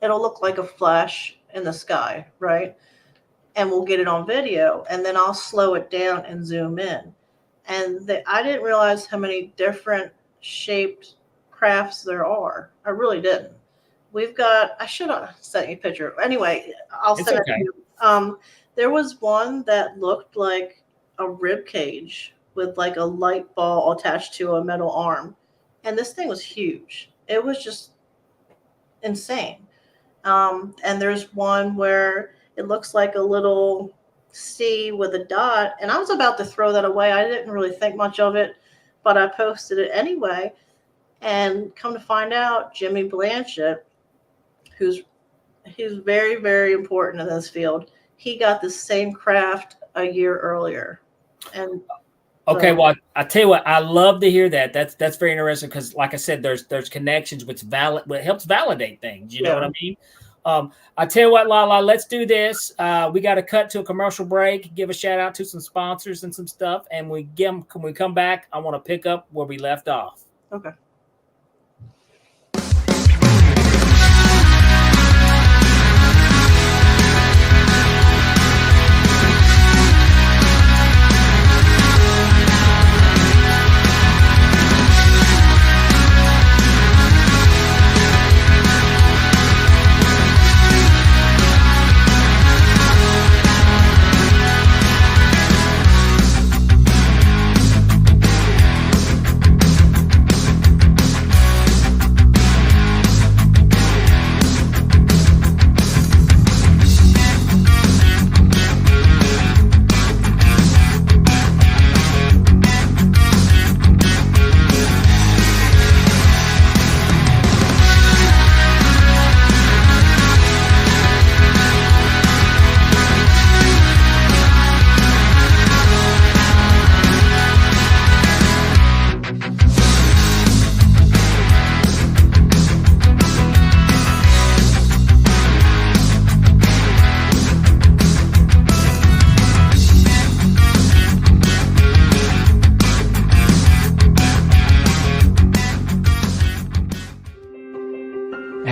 look like a flash in the sky, right? And we'll get it on video, and then I'll slow it down and zoom in. And I didn't realize how many different shaped crafts there are. I really didn't. I should have sent you a picture. Anyway, I'll send it to you. There was one that looked like a rib cage with like a light ball attached to a metal arm. And this thing was huge. It was just insane. And there's one where it looks like a little C with a dot. And I was about to throw that away. I didn't really think much of it, but I posted it anyway. And come to find out, Jimmy Blanchett, who's very, very important in this field, he got the same craft a year earlier. And okay, well, I tell you what, I love to hear that. That's very interesting because, like I said, there's connections which helps validate things. You know what I mean? I tell you what, Lala, let's do this. We got to cut to a commercial break. Give a shout out to some sponsors and some stuff, and when we come back, I want to pick up where we left off. Okay.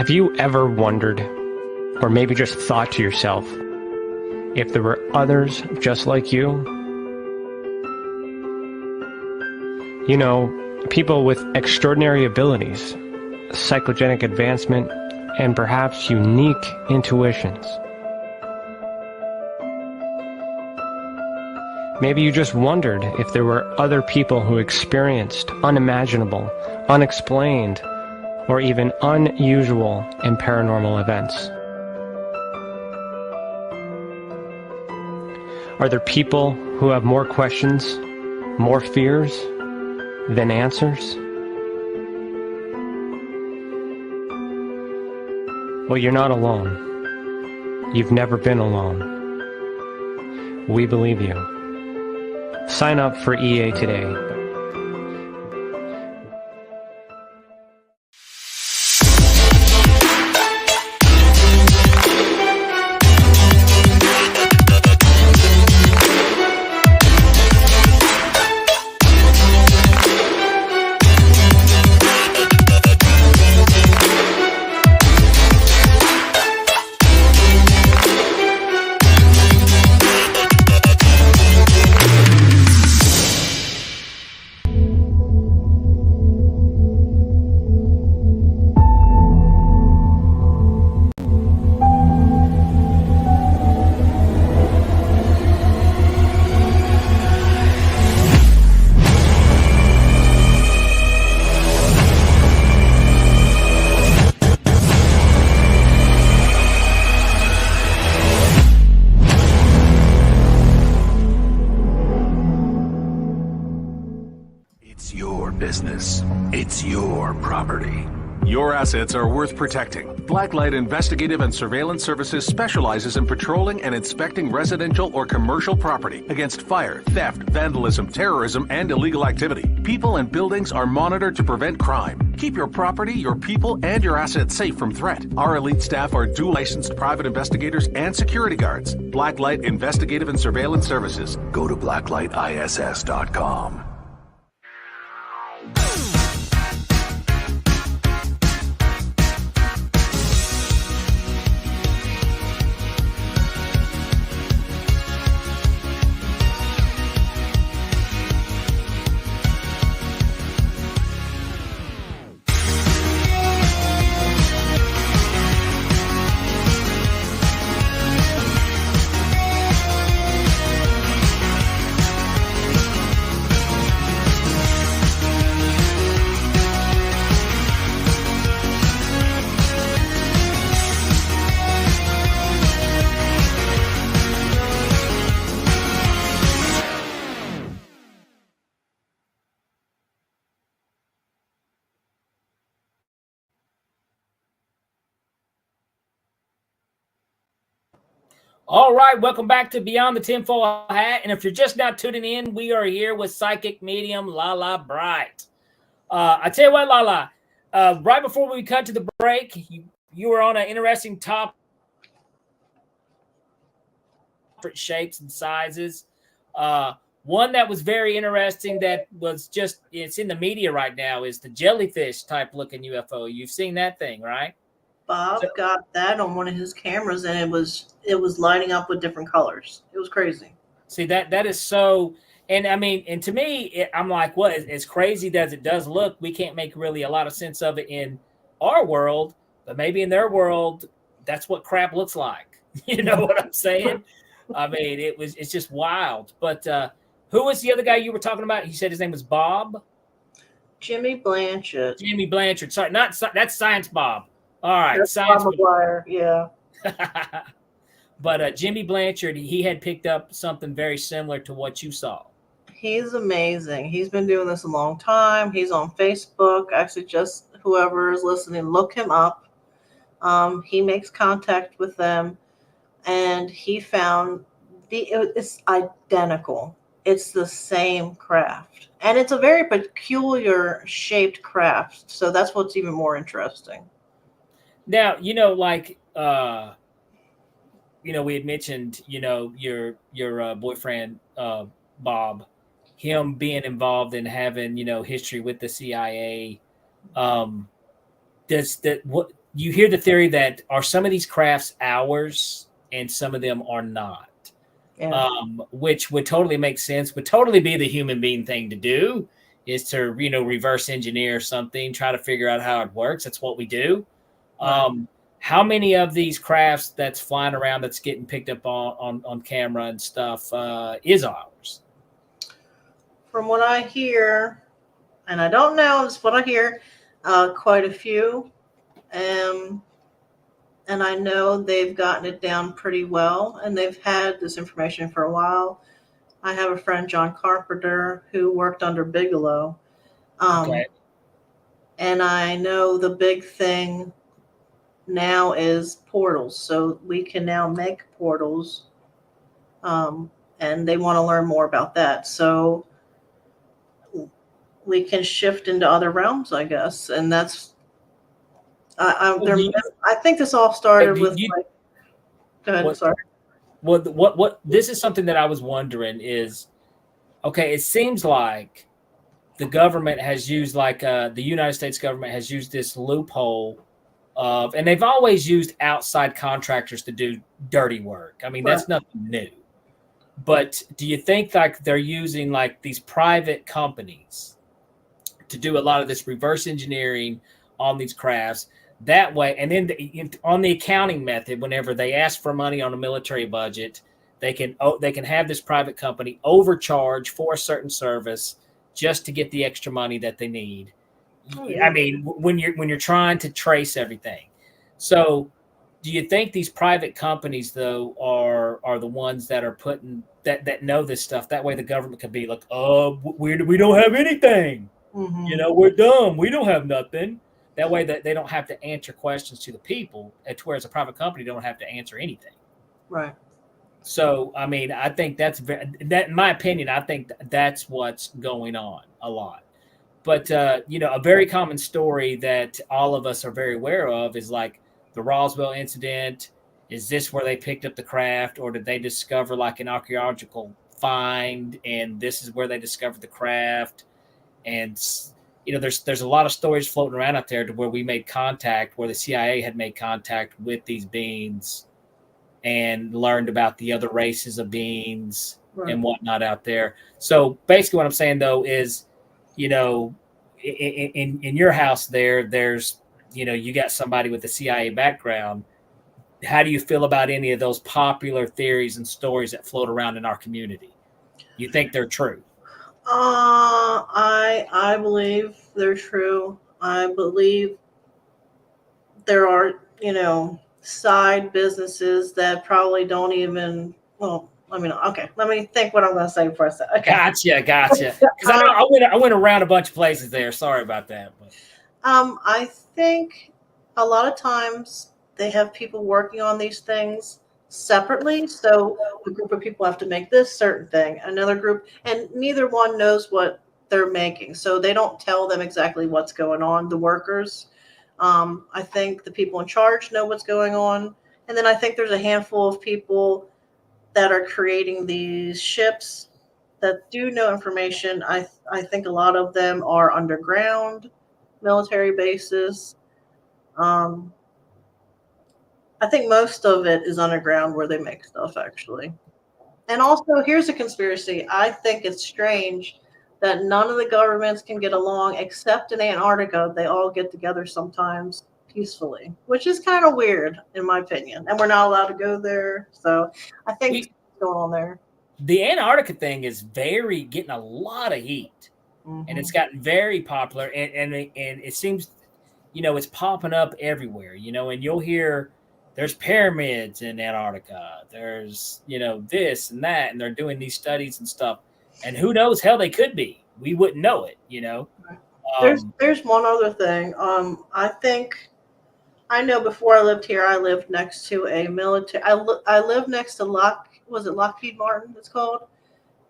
Have you ever wondered, or maybe just thought to yourself, if there were others just like you? You know, people with extraordinary abilities, psychogenic advancement, and perhaps unique intuitions. Maybe you just wondered if there were other people who experienced unimaginable, unexplained, or even unusual and paranormal events. Are there people who have more questions, more fears than answers? Well, you're not alone. You've never been alone. We believe you. Sign up for EA today. It's your business. It's your property. Your assets are worth protecting. Blacklight Investigative and Surveillance Services specializes in patrolling and inspecting residential or commercial property against fire, theft, vandalism, terrorism, and illegal activity. People and buildings are monitored to prevent crime. Keep your property, your people, and your assets safe from threat. Our elite staff are dual licensed private investigators and security guards. Blacklight Investigative and Surveillance Services. Go to blacklightiss.com. All right, welcome back to Beyond the Tinfoil Hat. And if you're just now tuning in, we are here with psychic medium Lala Bright. I tell you what, Lala, right before we cut to the break, you were on an interesting topic, different shapes and sizes. One that was very interesting that was just, it's in the media right now, is the jellyfish type looking UFO. You've seen that thing, right? Bob got that on one of his cameras, and it was lighting up with different colors. It was crazy. See, that is so, and I mean, and to me, I'm like, what? As crazy as it does look, we can't make really a lot of sense of it in our world, but maybe in their world, that's what crap looks like. You know what I'm saying? I mean, it's just wild. But who was the other guy you were talking about? He said his name was Bob. Jimmy Blanchard. Jimmy Blanchard. Sorry, that's Science Bob. All right, That's Science Bob McGuire. Yeah. But Jimmy Blanchard, he had picked up something very similar to what you saw. He's amazing. He's been doing this a long time. He's on Facebook. Actually, just whoever is listening, look him up. He makes contact with them, and he found it's identical. It's the same craft, and it's a very peculiar shaped craft. So that's what's even more interesting. Now, like, we had mentioned, your boyfriend, Bob, him being involved in having, history with the CIA. you hear the theory that are some of these crafts ours and some of them are not. Yeah. Which would totally make sense, would totally be the human being thing to do, is to, reverse engineer something, try to figure out how it works. That's what we do. Right. How many of these crafts that's flying around that's getting picked up on camera and stuff is ours? From what I hear, and I don't know, it's what I hear, quite a few. And I know they've gotten it down pretty well, and they've had this information for a while. I have a friend, John Carpenter, who worked under Bigelow. Okay. And I know the big thing now is portals. So we can now make portals, and they want to learn more about that. So we can shift into other realms, I guess. And that's, I think this all started with go ahead, sorry. What this is something that I was wondering is, okay, it seems like the government has used, like the United States government has used this loophole of, and they've always used outside contractors to do dirty work. I mean, that's nothing new. But do you think like they're using like these private companies to do a lot of this reverse engineering on these crafts that way? And then on the accounting method, whenever they ask for money on a military budget, they can have this private company overcharge for a certain service just to get the extra money that they need. Oh, yeah. I mean, when you're trying to trace everything. So do you think these private companies though are the ones that are putting that know this stuff? That way the government could be like, oh, we don't have anything. Mm-hmm. We're dumb. We don't have nothing. That way that they don't have to answer questions to the people, whereas a private company don't have to answer anything. Right. So, I mean, I think that in my opinion, I think that's what's going on a lot. But, a very common story that all of us are very aware of is like the Roswell incident. Is this where they picked up the craft, or did they discover like an archaeological find and this is where they discovered the craft? And, there's a lot of stories floating around out there to where we made contact, where the CIA had made contact with these beings and learned about the other races of beings and whatnot out there. So basically what I'm saying though is, in your house there's, you got somebody with a CIA background. How do you feel about any of those popular theories and stories that float around in our community? You think they're true? I believe they're true. I believe there are, side businesses that probably don't even, okay, let me think what I'm going to say for a second. Okay. Gotcha. Because I went around a bunch of places there. Sorry about that. But. I think a lot of times they have people working on these things separately. So a group of people have to make this certain thing, another group, and neither one knows what they're making. So they don't tell them exactly what's going on, the workers. I think the people in charge know what's going on. And then I think there's a handful of people that are creating these ships that do know information. I think a lot of them are underground military bases. I think most of it is underground where they make stuff, actually. And also, here's a conspiracy. I think it's strange that none of the governments can get along except in Antarctica. They all get together sometimes peacefully, which is kind of weird in my opinion. And we're not allowed to go there. So I think what's going on there. The Antarctica thing is getting a lot of heat. Mm-hmm. And it's gotten very popular. And it seems, it's popping up everywhere, and you'll hear there's pyramids in Antarctica. There's, this and that. And they're doing these studies and stuff. And who knows, hell, they could be. We wouldn't know it, There's one other thing. I know before I lived here, I lived next to a military. I lived next to Lockheed Martin, it's called,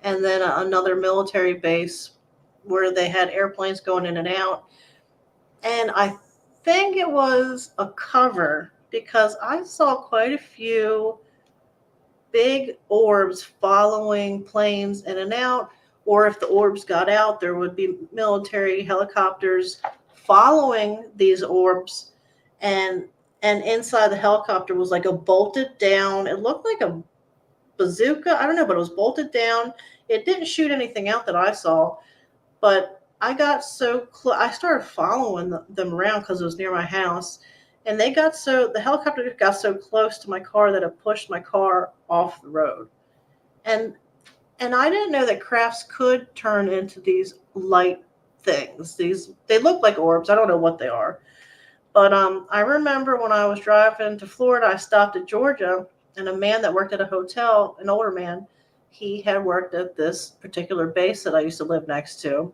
and then another military base where they had airplanes going in and out. And I think it was a cover because I saw quite a few big orbs following planes in and out, or if the orbs got out, there would be military helicopters following these orbs. And and inside the helicopter was like a bolted down. It looked like a bazooka. I don't know, but it was bolted down. It didn't shoot anything out that I saw, but I got so close. I started following them around because it was near my house, and the helicopter got so close to my car that it pushed my car off the road. And I didn't know that crafts could turn into these light things. They look like orbs. I don't know what they are. But I remember when I was driving to Florida, I stopped at Georgia, and a man that worked at a hotel, an older man, he had worked at this particular base that I used to live next to.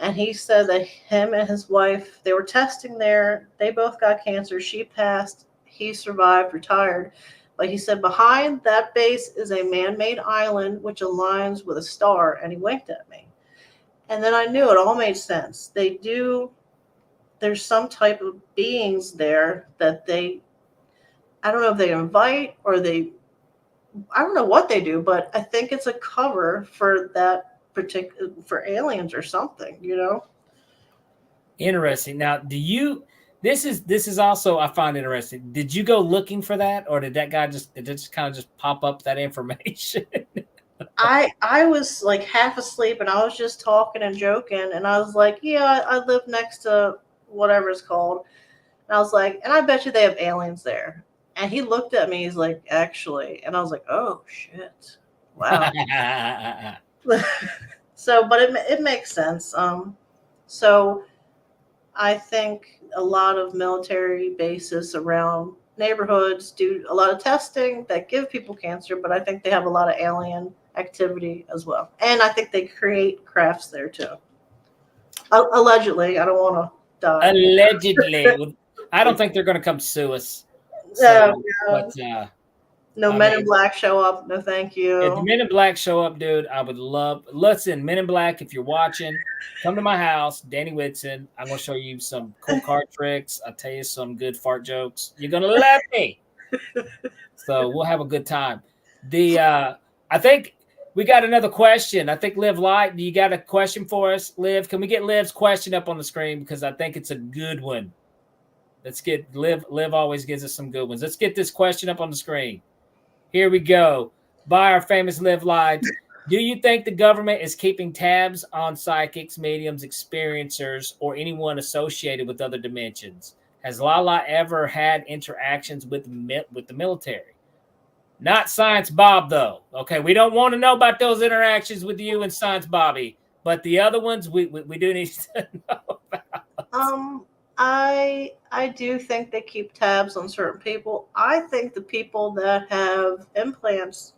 And he said that him and his wife, they were testing there. They both got cancer. She passed. He survived, retired. But he said behind that base is a man-made island which aligns with a star, and he winked at me. And then I knew it all made sense. There's some type of beings there that I don't know if they invite or I don't know what they do, but I think it's a cover for for aliens or something, Interesting. Now, this is also, I find interesting. Did you go looking for that, or did that guy just kind of just pop up that information? I was like half asleep, and I was just talking and joking, and I was like, yeah, I live next to whatever it's called. And I was like, and I bet you they have aliens there. And he looked at me, he's like, actually. And I was like, oh, shit. Wow. So, but it makes sense. So I think a lot of military bases around neighborhoods do a lot of testing that give people cancer, but I think they have a lot of alien activity as well. And I think they create crafts there too. Allegedly. I don't want to die. Allegedly. I don't think they're going to come sue us. So, but, no Men in Black show up. No, thank you. If the Men in Black show up, dude, I would love. Listen, Men in Black, if you're watching, come to my house, Danny Whitson. I'm going to show you some cool card tricks. I'll tell you some good fart jokes. You're going to love me. So we'll have a good time. I think we got another question. I think Liv Light, do you got a question for us, Liv? Can we get Liv's question up on the screen? Because I think it's a good one. Let's get Liv always gives us some good ones. Let's get this question up on the screen. Here we go. By our famous Liv Light. Do you think the government is keeping tabs on psychics, mediums, experiencers, or anyone associated with other dimensions? Has Lala ever had interactions with the military? Not Science Bob, though. Okay, we don't want to know about those interactions with you and Science Bobby, but the other ones we do need to know about. I do think they keep tabs on certain people. I think the people that have implants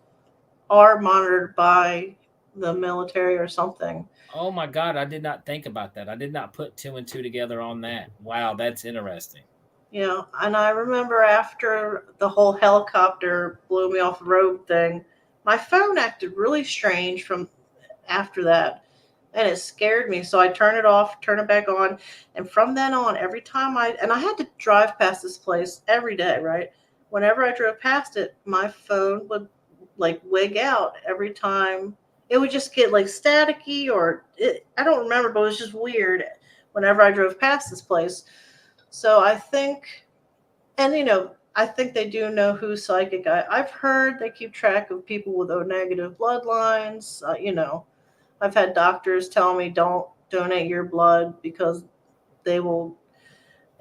are monitored by the military or something. Oh my God, I did not think about that. I did not put 2 and 2 together on that. Wow, that's interesting. Yeah, and I remember after the whole helicopter blew me off the road thing, my phone acted really strange from after that. And it scared me. So I turned it off, turn it back on. And from then on, every time I had to drive past this place every day, right? Whenever I drove past it, my phone would like wig out every time. It would just get like staticky I don't remember, but it was just weird whenever I drove past this place. So I think, and I think they do know who's psychic. I've heard they keep track of people with O negative bloodlines, I've had doctors tell me don't donate your blood because they will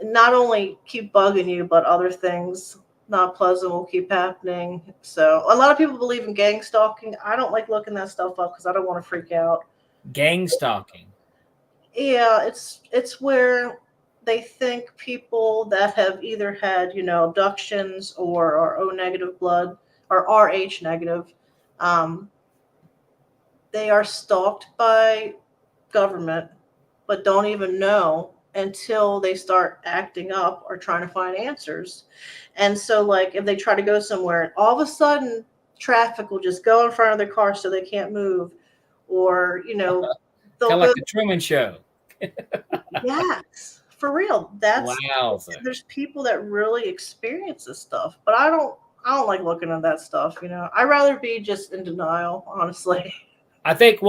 not only keep bugging you, but other things not pleasant will keep happening. So a lot of people believe in gang stalking. I don't like looking that stuff up because I don't want to freak out. Gang stalking? Yeah, it's where they think people that have either had, abductions or are O negative blood or RH negative, they are stalked by government, but don't even know until they start acting up or trying to find answers. And so, like, if they try to go somewhere, all of a sudden, traffic will just go in front of their car so they can't move. Or, they'll kind of like the Truman Show. Yes, for real. Wow. There's people that really experience this stuff, but I don't like looking at that stuff. I'd rather be just in denial, honestly. I think,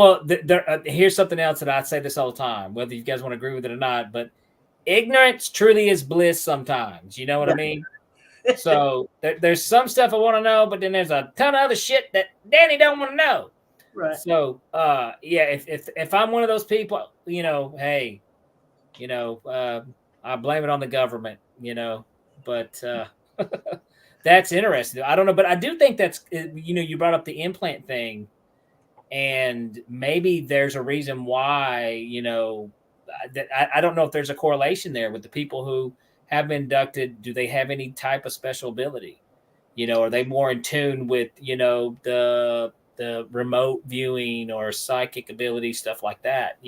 here's something else that I say this all the time, whether you guys want to agree with it or not, but ignorance truly is bliss sometimes. You know what I mean? So there's some stuff I want to know, but then there's a ton of other shit that Danny don't want to know. Right. So yeah, if I'm one of those people, hey, I blame it on the government, but that's interesting. I don't know, but I do think that's, you brought up the implant thing, and maybe there's a reason why, I don't know if there's a correlation there with the people who have been inducted. Do they have any type of special ability? Are they more in tune with, the remote viewing or psychic ability, stuff like that,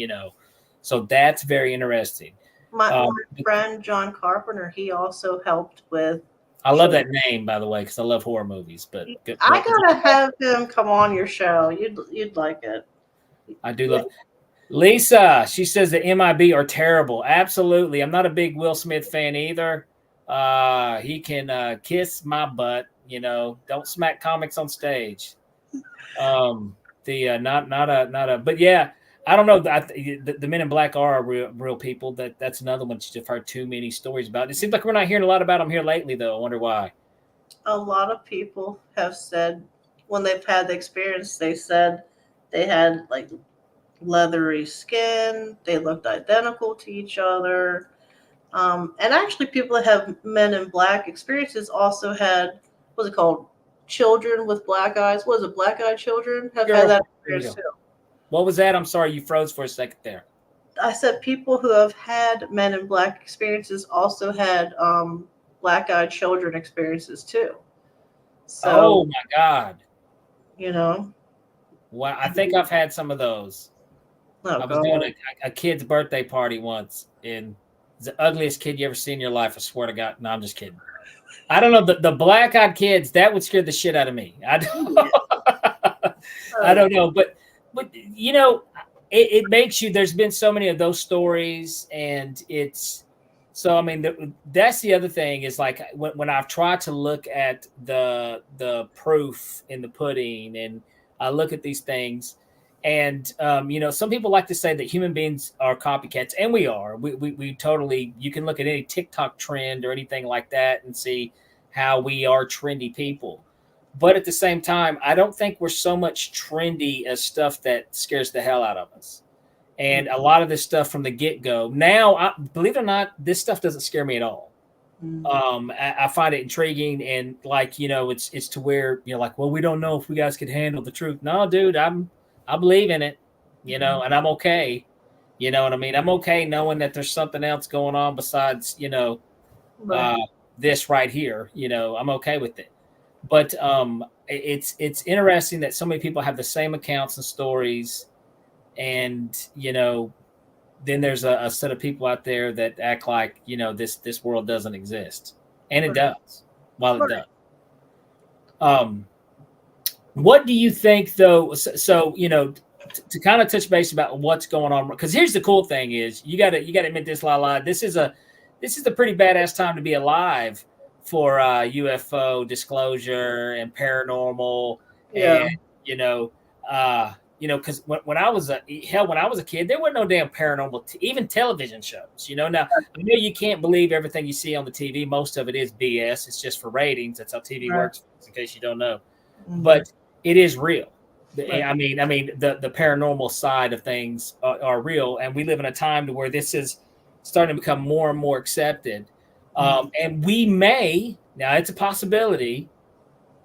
So that's very interesting. My friend John Carpenter, he also helped with. I love that name, by the way, because I love horror movies. But I gotta have him come on your show. You'd like it. I do love. Lisa, she says the MIB are terrible. Absolutely, I'm not a big Will Smith fan either. He can kiss my butt. Don't smack comics on stage. Not a. But yeah, I don't know. The Men in Black are real people. That's another one you've heard too many stories about. It seems like we're not hearing a lot about them here lately, though. I wonder why. A lot of people have said when they've had the experience, they said they had like leathery skin. They looked identical to each other. And actually, people that have Men in Black experiences also had, what's it called? Children with black eyes. What is it? Black-eyed children have had that experience too. What was that? I'm sorry, you froze for a second there. I said people who have had Men in Black experiences also had black-eyed children experiences too. So, oh my God. Well, I think I've had some of those. I was doing a kid's birthday party once, and the ugliest kid you ever seen in your life. I swear to God. No, I'm just kidding. I don't know. The black-eyed kids, that would scare the shit out of me. I don't know. But it makes you, there's been so many of those stories, and it's, so, I mean, that's the other thing is like when I've tried to look at the proof in the pudding, and I look at these things, and, some people like to say that human beings are copycats, and we are. We totally, you can look at any TikTok trend or anything like that and see how we are trendy people. But at the same time, I don't think we're so much trendy as stuff that scares the hell out of us. And a lot of this stuff from the get-go. Now, believe it or not, this stuff doesn't scare me at all. I find it intriguing, and like, it's to where, like, well, we don't know if we guys could handle the truth. No, dude, I believe in it, and I'm okay. You know what I mean? I'm okay knowing that there's something else going on besides, this right here. I'm okay with it. But it's interesting that so many people have the same accounts and stories, and then there's a set of people out there that act like this world doesn't exist, and it does. While it does, what do you think though? So to kind of touch base about what's going on, because here's the cool thing is you got to admit this, Lala. This is a pretty badass time to be alive for UFO disclosure and paranormal, and because when I was a kid, there wasn't no damn paranormal, even television shows. Now I know you can't believe everything you see on the TV. Most of it is BS. It's just for ratings. That's how TV works. In case you don't know, but it is real. I mean, the paranormal side of things are real, and we live in a time to where this is starting to become more and more accepted. And we may, now it's a possibility,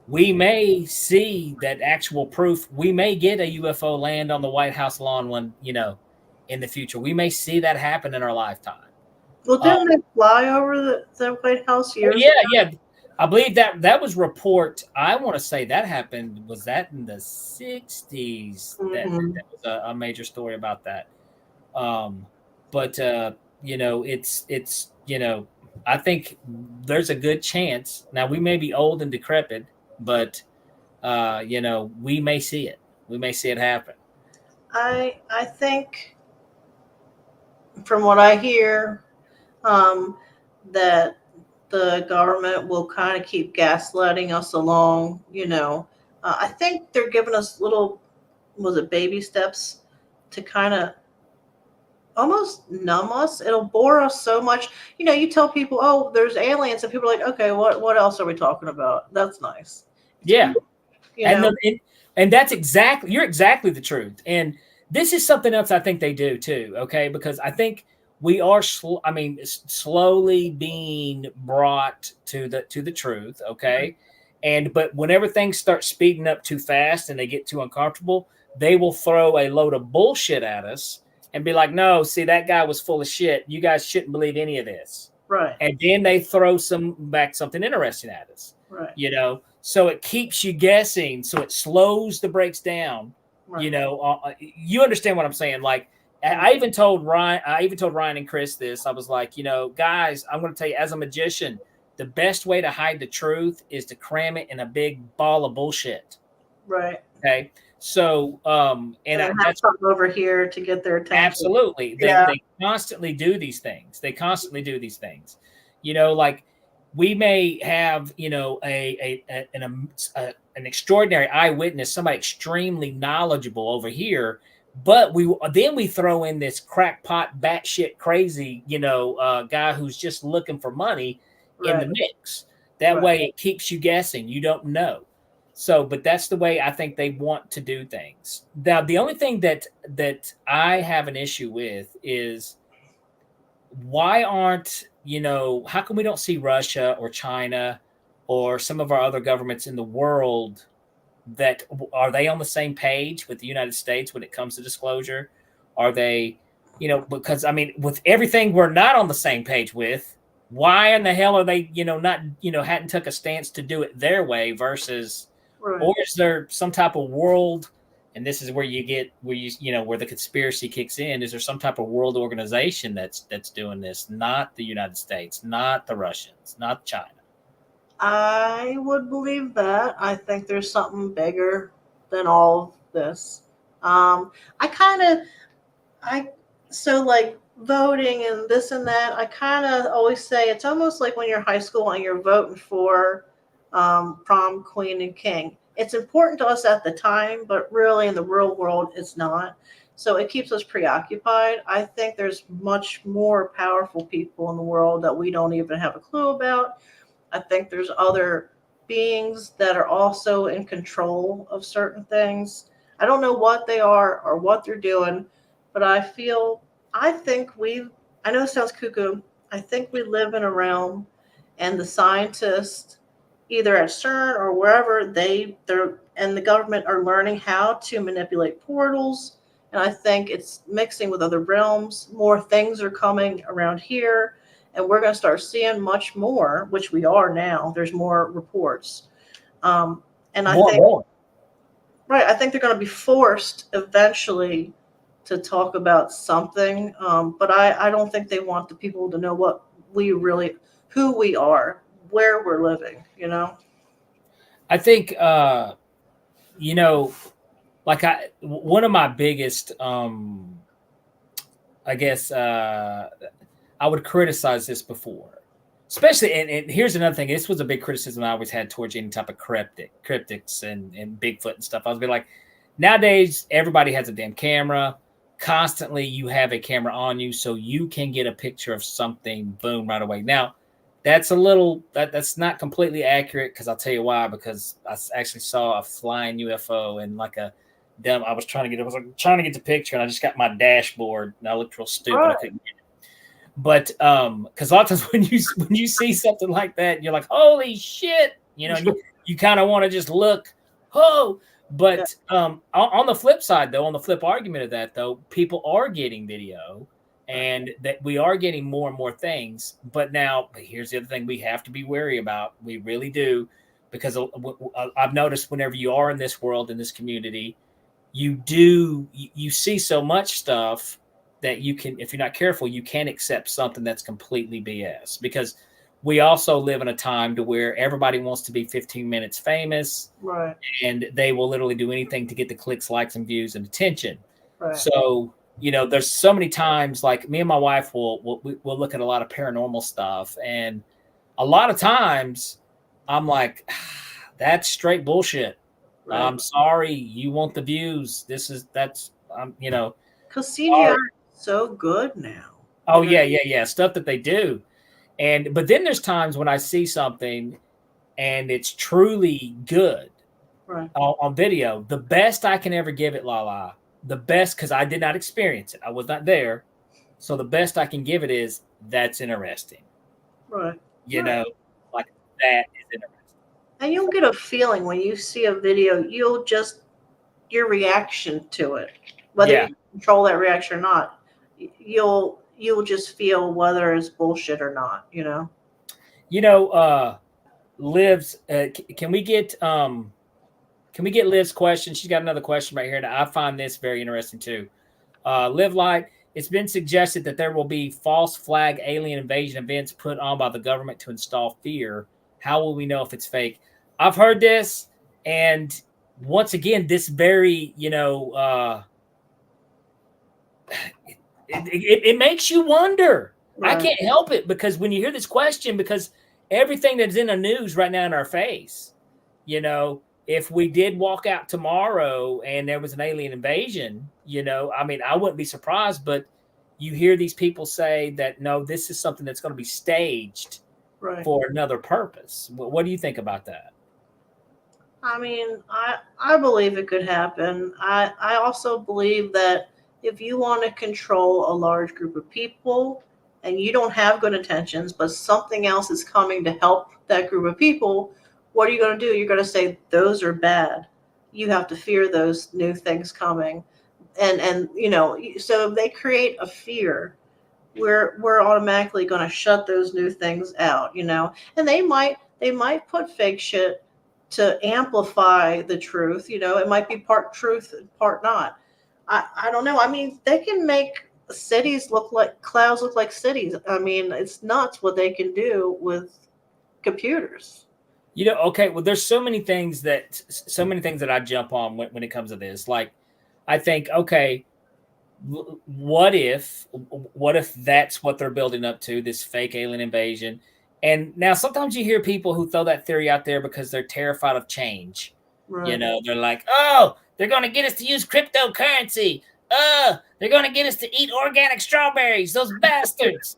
we may see that actual proof. We may get a UFO land on the White House lawn in the future. We may see that happen in our lifetime. Well, didn't they fly over the White House years ago? Yeah. I believe that was report. I want to say that happened. Was that in the 60s? That was a major story about that. But it's I think there's a good chance. Now, we may be old and decrepit, but we may see it. We may see it happen. I think, from what I hear, that the government will kind of keep gaslighting us along. I think they're giving us little, baby steps to kind of almost numb us. It'll bore us so much. You tell people, "Oh, there's aliens," and people are like, "Okay, what else are we talking about?" That's nice. Yeah. You know? And that's you're exactly the truth. And this is something else I think they do too. Okay. Because I think we are slowly being brought to the truth. Okay. But whenever things start speeding up too fast and they get too uncomfortable, they will throw a load of bullshit at us and be like, no, see, that guy was full of shit. You guys shouldn't believe any of this. Right. And then they throw something interesting at us. Right. So it keeps you guessing. So it slows the breaks down. Right. You understand what I'm saying? Like, I even told Ryan and Chris this. I was like, guys, I'm going to tell you, as a magician, the best way to hide the truth is to cram it in a big ball of bullshit. Right. Okay. So, and that's something over here to get their attention. Absolutely. They constantly do these things. Like we may have, an extraordinary eyewitness, somebody extremely knowledgeable over here, but we throw in this crackpot, batshit crazy, guy who's just looking for money in the mix. That way it keeps you guessing. You don't know. So, but that's the way I think they want to do things. Now, the only thing that I have an issue with is why aren't, how come we don't see Russia or China or some of our other governments in the world are they on the same page with the United States when it comes to disclosure? Are they, because with everything we're not on the same page with, why in the hell are they, not, hadn't took a stance to do it their way versus, or is there some type of world, and this is where where the conspiracy kicks in, is there some type of world organization that's doing this, not the United States, not the Russians, not China? I would believe that. I think there's something bigger than all of this. So like voting and this and that, I kind of always say it's almost like when you're in high school and you're voting for prom queen and king. It's important to us at the time, but really in the real world, it's not. So it keeps us preoccupied. I think there's much more powerful people in the world that we don't even have a clue about. I think there's other beings that are also in control of certain things. I don't know what they are or what they're doing, but I know it sounds cuckoo. I think we live in a realm, and the scientists, either at CERN or wherever, they're and the government are learning how to manipulate portals. And I think it's mixing with other realms. More things are coming around here. And we're going to start seeing much more, which we are now. There's more reports. I think they're going to be forced eventually to talk about something. But I don't think they want the people to know who we are, where we're living, I think, one of my biggest, I would criticize this before, especially, and here's another thing. This was a big criticism I always had towards any type of cryptics and Bigfoot and stuff. I was like, nowadays, everybody has a damn camera. Constantly, you have a camera on you, so you can get a picture of something, boom, right away. Now, that's that's not completely accurate, because I'll tell you why, because I actually saw a flying UFO and I was trying to get the picture, and I just got my dashboard and I looked real stupid. I couldn't get it. But because a lot of times when you see something like that, you're like, holy shit, you kind of want to just look, but on the flip side, though, on the flip argument of that, though, people are getting video, and that we are getting more and more things. But here's the other thing we have to be wary about. We really do, because I've noticed whenever you are in this world, in this community, you see so much stuff that you can, if you're not careful, you can accept something that's completely BS, because we also live in a time to where everybody wants to be 15 minutes famous, right? And they will literally do anything to get the clicks, likes, and views and attention. Right. So, there's so many times, like me and my wife we'll look at a lot of paranormal stuff, and a lot of times I'm like, that's straight bullshit. Right. I'm sorry, you want the views. Because CGI is so good now. Oh yeah. Stuff that they do. But then there's times when I see something and it's truly good Right. on video. The best I can ever give it, Lala, the best, because I did not experience it. I was not there. So the best I can give it is, that's interesting. Right. You know, like that is interesting. And you'll get a feeling when you see a video, your reaction to it, whether you control that reaction or not, you'll just feel whether it's bullshit or not, you know? Liv's, can we get Liv's question? She's got another question right here. And I find this very interesting too. Liv Light, it's been suggested that there will be false flag alien invasion events put on by the government to install fear. How will we know if it's fake? I've heard this, and once again, this very, it makes you wonder. Right. I can't help it, because when you hear this question, because everything that's in the news right now in our face, if we did walk out tomorrow and there was an alien invasion, I wouldn't be surprised, but you hear these people say that, no, this is something that's going to be staged for another purpose. What do you think about that? I mean, I believe it could happen. I also believe that if you want to control a large group of people and you don't have good intentions, but something else is coming to help that group of people, what are you going to do? You're going to say those are bad. You have to fear those new things coming. And so if they create a fear, we're automatically going to shut those new things out, and they might put fake shit to amplify the truth. It might be part truth and part not. I don't know. I mean, they can make cities look like clouds, look like cities. I mean, it's nuts what they can do with computers. Okay, well, there's so many things that I jump on when it comes to this. Like, I think, okay, what if that's what they're building up to, this fake alien invasion? And now sometimes you hear people who throw that theory out there because they're terrified of change. Right. They're like, oh, they're going to get us to use cryptocurrency. They're going to get us to eat organic strawberries, those bastards,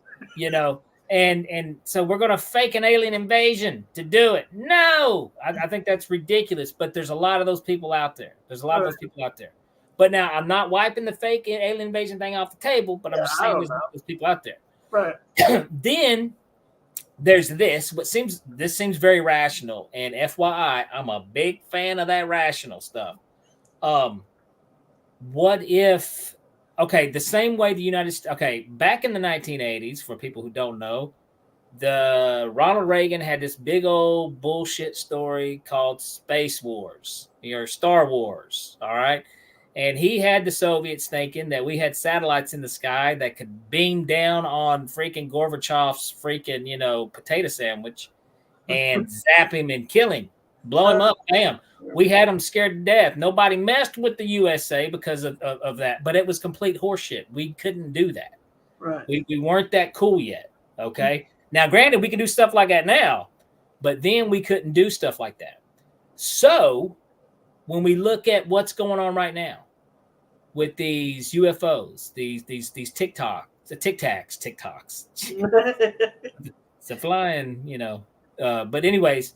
And so we're going to fake an alien invasion to do it. No, I think that's ridiculous. But there's a lot of those people out there. But now I'm not wiping the fake alien invasion thing off the table, but I'm just saying there's people out there. Right. Then there's this. This seems very rational. And FYI, I'm a big fan of that rational stuff. What if... Okay, the same way the United States... Okay, back in the 1980s, for people who don't know, the Ronald Reagan had this big old bullshit story called Space Wars, or Star Wars, all right? And he had the Soviets thinking that we had satellites in the sky that could beam down on freaking Gorbachev's freaking, potato sandwich and zap him and kill him, blow him up, bam. We had them scared to death. Nobody messed with the USA because of that, but it was complete horseshit. We couldn't do that. Right. We weren't that cool yet, okay? Now, granted, we can do stuff like that now, but then we couldn't do stuff like that. So when we look at what's going on right now with these UFOs, these TikToks, it's a flying, but anyways,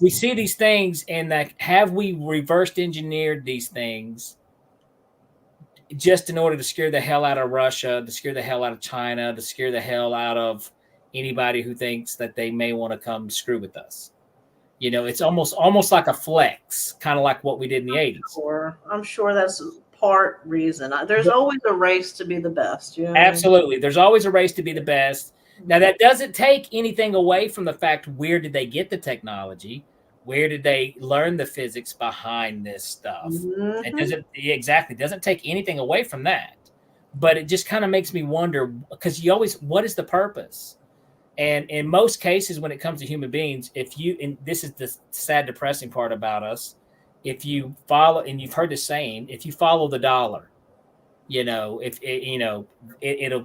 we see these things, and have we reversed engineered these things just in order to scare the hell out of Russia, to scare the hell out of China, to scare the hell out of anybody who thinks that they may want to come screw with us? It's almost like a flex, kind of like what we did in the 80s. I'm sure that's part reason. There's always a race to be the best. Absolutely. There's always a race to be the best. Now, that doesn't take anything away from the fact, where did they get the technology? Where did they learn the physics behind this stuff? Mm-hmm. It doesn't take anything away from that. But it just kind of makes me wonder, because what is the purpose? And in most cases, when it comes to human beings, and this is the sad, depressing part about us, if you follow, and you've heard the saying, if you follow the dollar, it'll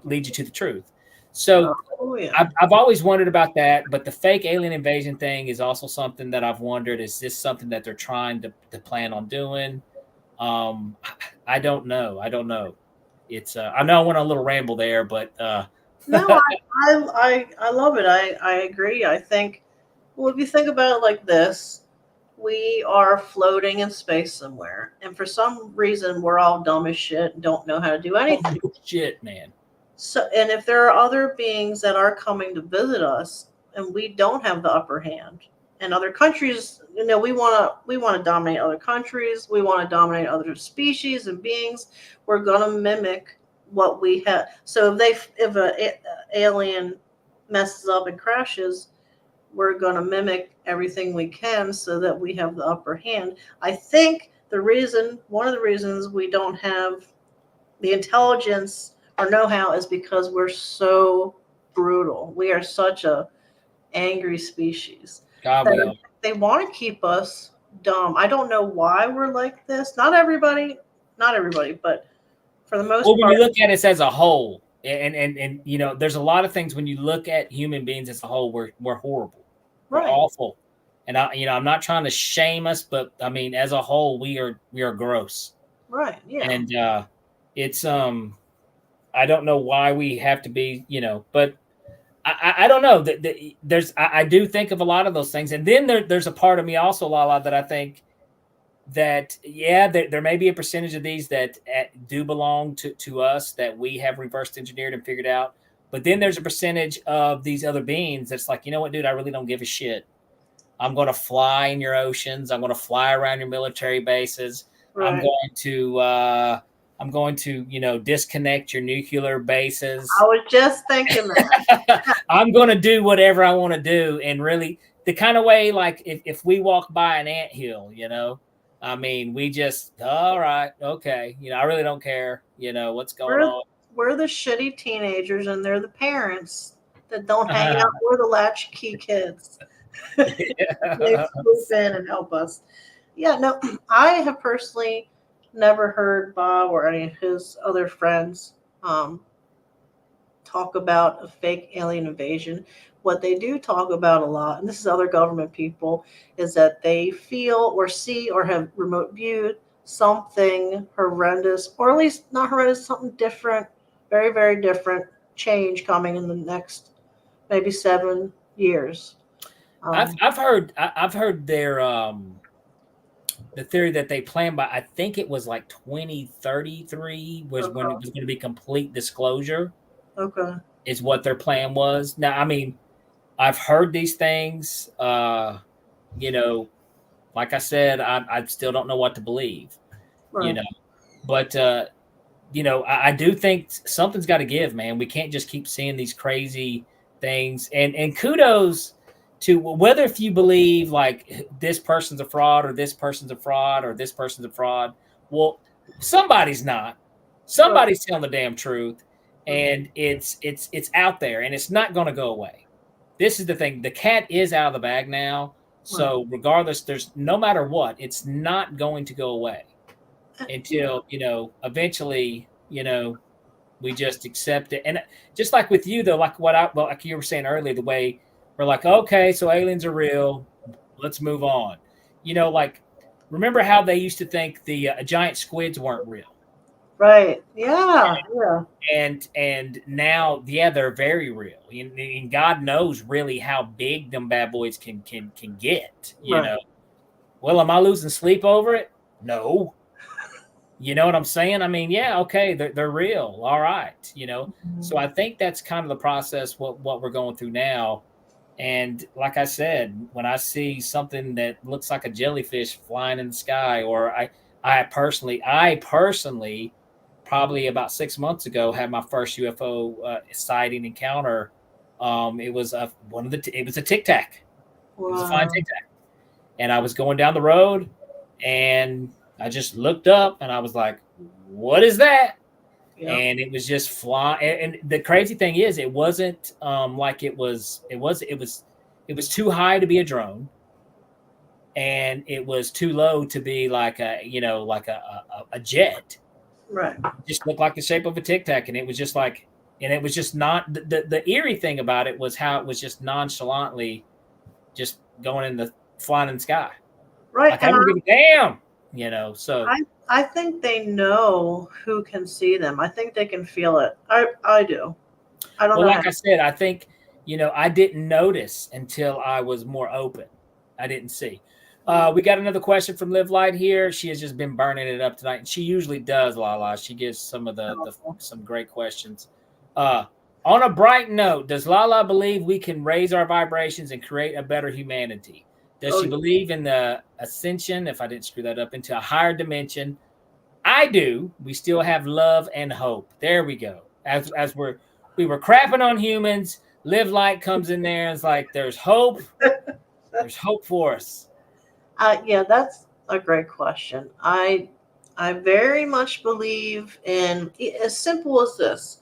lead you to the truth. So I've always wondered about that, but the fake alien invasion thing is also something that I've wondered, is this something that they're trying to plan on doing? I don't know. it's I know I went on a little ramble there, but No, I love it. I agree. I think, well, if you think about it like this, we are floating in space somewhere, and for some reason, we're all dumb as shit and don't know how to do anything. shit, man. So, and if there are other beings that are coming to visit us, and we don't have the upper hand, and other countries, we want to dominate other countries, we want to dominate other species and beings. We're gonna mimic what we have. So if a alien messes up and crashes, we're gonna mimic everything we can so that we have the upper hand. I think one of the reasons we don't have the intelligence or know-how is because we're so brutal. We are such a angry species. God will. They want to keep us dumb. I don't know why we're like this. Not everybody, but for the most Well, part. when you look at us as a whole, and there's a lot of things when you look at human beings as a whole, we're horrible, we're awful, and I'm not trying to shame us, but I mean, as a whole, we are gross, right? Yeah, and it's I don't know why we have to be, but I don't know. I do think of a lot of those things, and then there's a part of me also, Lala, that I think that there may be a percentage of these that do belong to us that we have reverse engineered and figured out, but then there's a percentage of these other beings that's like, you know what, dude, I really don't give a shit. I'm going to fly in your oceans. I'm going to fly around your military bases. Right. I'm going to disconnect your nuclear bases. I was just thinking that. I'm going to do whatever I want to do. And really the kind of way, like if we walk by an anthill, I mean, we just, all right, okay. I really don't care, what's going on. We're the shitty teenagers and they're the parents that don't hang out. We're the latchkey kids. Yeah. They swoop in and help us. Yeah, no, I have personally never heard Bob or any of his other friends talk about a fake alien invasion. What they do talk about a lot, and this is other government people, is that they feel or see or have remote viewed something horrendous, or at least not horrendous, something different, very, very different change coming in the next maybe 7 years. I've heard their the theory that they planned by, I think it was like 2033 was when it was going to be complete disclosure. Okay. Is what their plan was. Now, I mean, I've heard these things, like I said, I still don't know what to believe, right. But, I do think something's got to give, man. We can't just keep seeing these crazy things, and kudos to whether if you believe like this person's a fraud or this person's a fraud or this person's a fraud. Well, somebody's not. Somebody's telling the damn truth, and it's out there, and it's not going to go away. This is the thing. The cat is out of the bag now. So regardless, there's no matter what, it's not going to go away until, eventually, we just accept it. And just like with you though, like like you were saying earlier, the way we're like, okay, so aliens are real. Let's move on. Like, remember how they used to think the giant squids weren't real? Right. Yeah. And now, they're very real. And God knows really how big them bad boys can get. You know. Well, am I losing sleep over it? No. You know what I'm saying? I mean, yeah, okay, they're real. All right. So I think that's kind of the process what we're going through now. And like I said, when I see something that looks like a jellyfish flying in the sky, or I personally, probably about 6 months ago, had my first UFO sighting encounter. It was it was a Tic Tac. Wow. It was a flying Tic Tac, and I was going down the road, and I just looked up, and I was like, "What is that?" Yep. And it was just flying. And the crazy thing is, it wasn't like it was too high to be a drone, and it was too low to be like a jet. Right. It just looked like the shape of a Tic Tac, and it was just like, and it was just not the eerie thing about it was how it was just nonchalantly just going in the flying in the sky. Right. Like, I don't give a damn, So I think they know who can see them. I think they can feel it. I do. I don't Well, know like how. I said, I think, I didn't notice until I was more open. I didn't see. We got another question from Live Light here. She has just been burning it up tonight, and she usually does, Lala. She gives some of some great questions. On a bright note, does Lala believe we can raise our vibrations and create a better humanity? Does she believe in the ascension, if I didn't screw that up, into a higher dimension? I do. We still have love and hope. There we go. As we were crapping on humans, Live Light comes in there and it's like, there's hope. There's hope for us. Yeah, that's a great question. I very much believe in, as simple as this.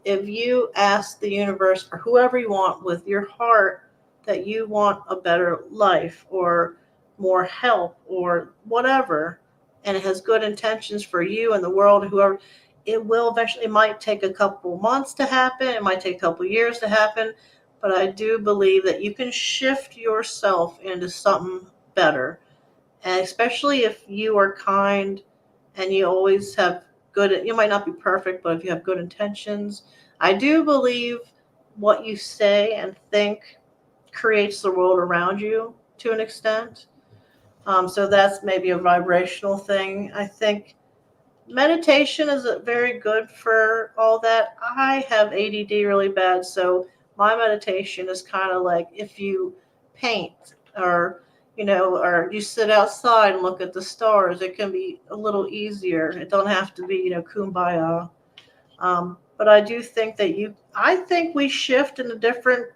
If you ask the universe or whoever you want with your heart that you want a better life or more help or whatever, and it has good intentions for you and the world, whoever, it will eventually, it might take a couple months to happen, it might take a couple years to happen, but I do believe that you can shift yourself into something better. And especially if you are kind and you always have good, you might not be perfect, but if you have good intentions, I do believe what you say and think creates the world around you to an extent. So that's maybe a vibrational thing. I think meditation is very good for all that. I have ADD really bad, so my meditation is kind of like if you paint or or you sit outside and look at the stars. It can be a little easier. It don't have to be kumbaya. But I do think that I think we shift into different.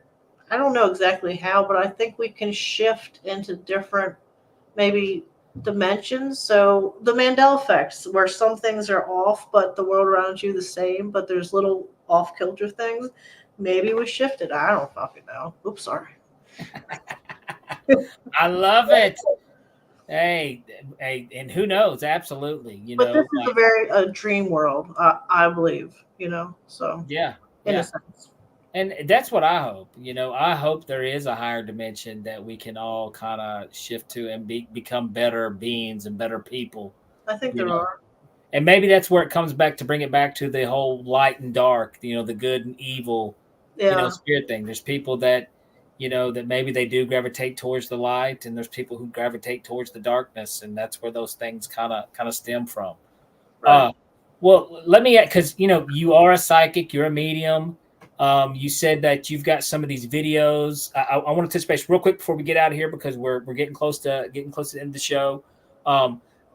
I don't know exactly how, but I think we can shift into different maybe dimensions. So the Mandela effects, where some things are off, but the world around you the same, but there's little off kilter things. Maybe we shifted. I don't fucking know. Oops, sorry. I love it. Hey, and who knows? Absolutely. But this is a very dream world, I believe. So yeah, in a sense. And that's what I hope. I hope there is a higher dimension that we can all kind of shift to and become better beings and better people. I think there are. And maybe that's where it comes back to bring it back to the whole light and dark, the good and evil, spirit thing. There's people that, that maybe they do gravitate towards the light, and there's people who gravitate towards the darkness, and that's where those things kind of stem from. Right. Well, let me, because you are a psychic, you're a medium. You said that you've got some of these videos. I want to touch base real quick before we get out of here because we're getting close to the end of the show.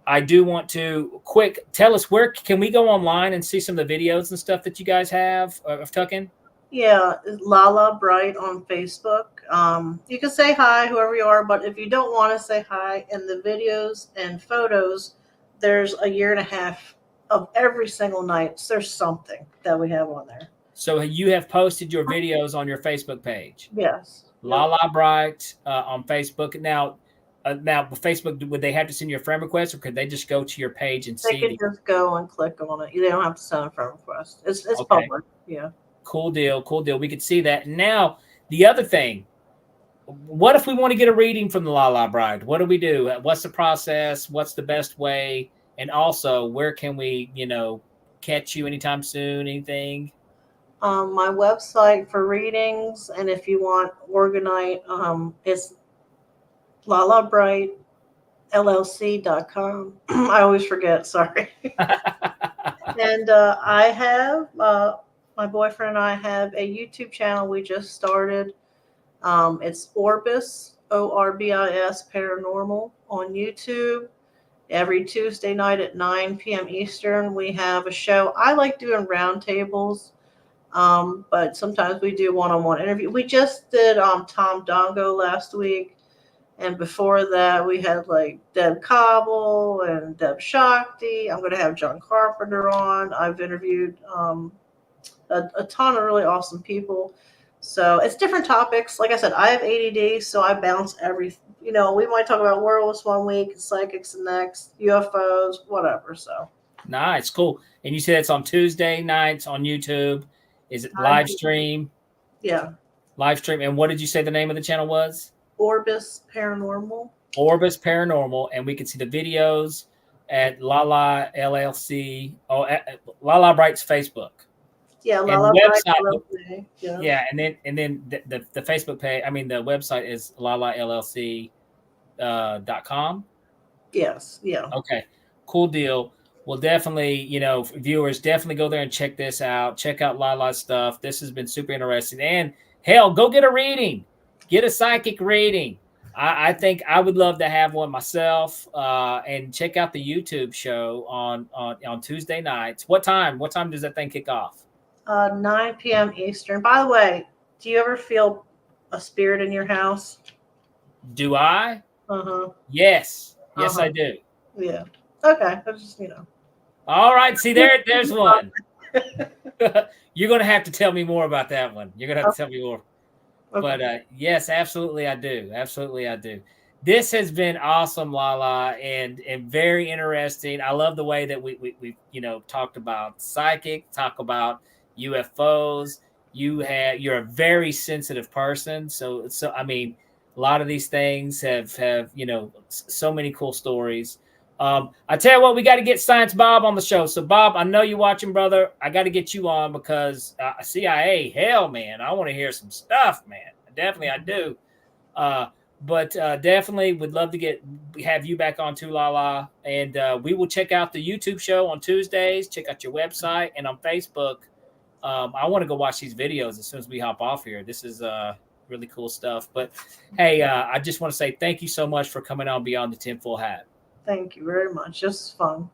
I do want to tell us, where can we go online and see some of the videos and stuff that you guys have of Tuckin? Yeah, Lala Bright on Facebook. You can say hi, whoever you are, but if you don't want to say hi, in the videos and photos, there's a year and a half of every single night. So there's something that we have on there. So you have posted your videos on your Facebook page. Yes. Lala Bright on Facebook. Now, Facebook, would they have to send you a friend request, or could they just go to your page and see? They can just go and click on it. They don't have to send a friend request. It's okay. Public. Yeah. Cool deal. We could see that. Now, the other thing, what if we want to get a reading from the Lala Bright? What do we do? What's the process? What's the best way? And also, where can we, catch you anytime soon? Anything? My website for readings, and if you want organite, it's Lala Bright LLC.com. I always forget. Sorry. And I have my boyfriend and I have a YouTube channel we just started. It's Orbis, Orbis Paranormal on YouTube. Every Tuesday night at 9 p.m. Eastern, we have a show. I like doing roundtables, but sometimes we do one-on-one interview. We just did Tom Dongo last week, and before that, we had like Deb Cobble and Deb Shakti. I'm going to have John Carpenter on. I've interviewed a ton of really awesome people. So it's different topics. Like I said, I have ADD, so I bounce everything. We might talk about werewolves one week, psychics the next, UFOs, whatever. So nice, cool. And you said it's on Tuesday nights on YouTube. Is it live stream? Yeah, live stream. And what did you say the name of the channel was? Orbis Paranormal. Orbis Paranormal, and we can see the videos. at Lala LLC. Oh, Lala Bright's Facebook. Yeah, And Lala Bright website. LLC. Yeah. Yeah, and then the Facebook page. I mean, the website is lalallc.com. Yes. Yeah. Okay, cool deal. Well, definitely, viewers, definitely go there and check this out. Check out Lala's stuff. This has been super interesting. And hell, go get a reading. Get a psychic reading. I think I would love to have one myself. And check out the YouTube show on Tuesday nights. What time? What time does that thing kick off? 9 p.m. Eastern. By the way, do you ever feel a spirit in your house? Do I? Uh-huh. Yes. Yes, I do. Yeah. Okay. I just, All right. See, there's one. You're going to have to tell me more about that one. You're going to have to tell me more. Okay. But yes, absolutely I do. Absolutely I do. This has been awesome, Lala, and very interesting. I love the way that we talked about psychic, talk about UFOs. You're a very sensitive person. So I mean, a lot of these things have so many cool stories. I tell you what, we got to get Science Bob on the show. So Bob, I know you're watching, brother. I got to get you on because CIA, hell, man, I want to hear some stuff, man. Definitely, I do. But definitely would love to have you back on too, Lala. And we will check out the YouTube show on Tuesdays. Check out your website and on Facebook. I want to go watch these videos as soon as we hop off here. This is really cool stuff. But hey, I just want to say thank you so much for coming on Beyond the Tinfoil Hat. Thank you very much. Just fun.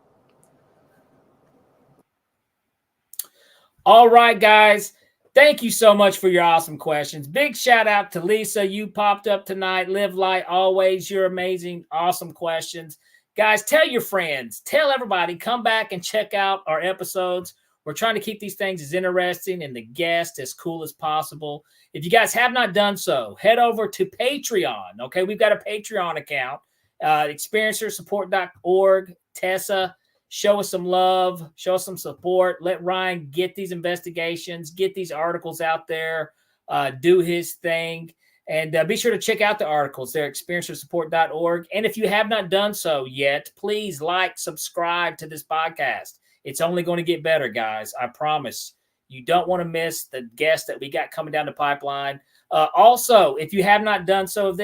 All right, guys. Thank you so much for your awesome questions. Big shout out to Lisa. You popped up tonight. Live light always. You're amazing. Awesome questions. Guys, tell your friends. Tell everybody. Come back and check out our episodes. We're trying to keep these things as interesting and the guests as cool as possible. If you guys have not done so, head over to Patreon. Okay, we've got a Patreon account. experiencersupport.org, TESA. Show us some love, show us some support. Let Ryan get these investigations, get these articles out there, do his thing. And be sure to check out the articles there at experiencersupport.org. And if you have not done so yet, please subscribe to this podcast. It's only going to get better, guys. I promise. You don't want to miss the guests that we got coming down the pipeline. Also, if you have not done so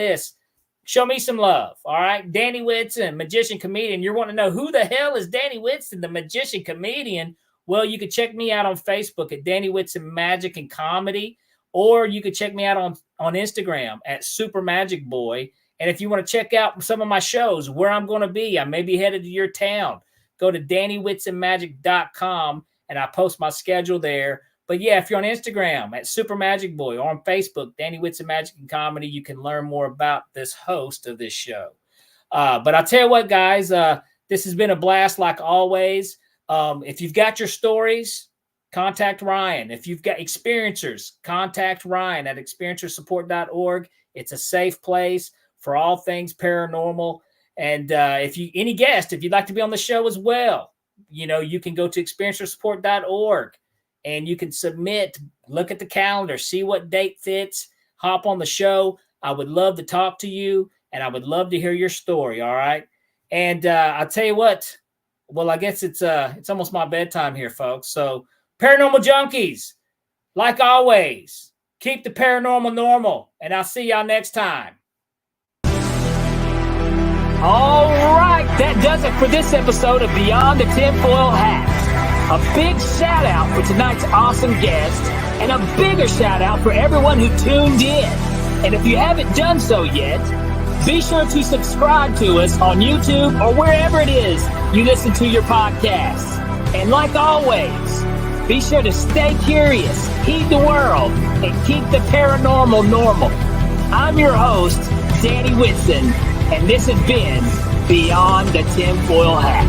show me some love, all right? Danny Whitson, magician, comedian. You're wanting to know who the hell is Danny Whitson, the magician, comedian? Well, you can check me out on Facebook at Danny Whitson Magic and Comedy, or you can check me out on Instagram at Super Magic Boy. And if you want to check out some of my shows, where I'm going to be, I may be headed to your town, go to DannyWhitsonMagic.com, and I post my schedule there. But yeah, if you're on Instagram at Super Magic Boy or on Facebook, Danny Whitson Magic and Comedy, you can learn more about this host of this show. But I'll tell you what, guys, this has been a blast like always. If you've got your stories, contact Ryan. If you've got experiencers, contact Ryan at experiencersupport.org. It's a safe place for all things paranormal. And if you'd like to be on the show as well, you can go to experiencersupport.org. And you can submit, look at the calendar, see what date fits, hop on the show. I would love to talk to you, and I would love to hear your story, all right? And I'll tell you what, well, I guess it's almost my bedtime here, folks. So, paranormal junkies, like always, keep the paranormal normal, and I'll see y'all next time. All right, that does it for this episode of Beyond the Tinfoil Hat. A big shout out for tonight's awesome guest, and a bigger shout out for everyone who tuned in. And if you haven't done so yet, be sure to subscribe to us on YouTube or wherever it is you listen to your podcasts. And like always, be sure to stay curious, heed the world, and keep the paranormal normal. I'm your host, Danny Whitson, and this has been Beyond the Tinfoil Hat.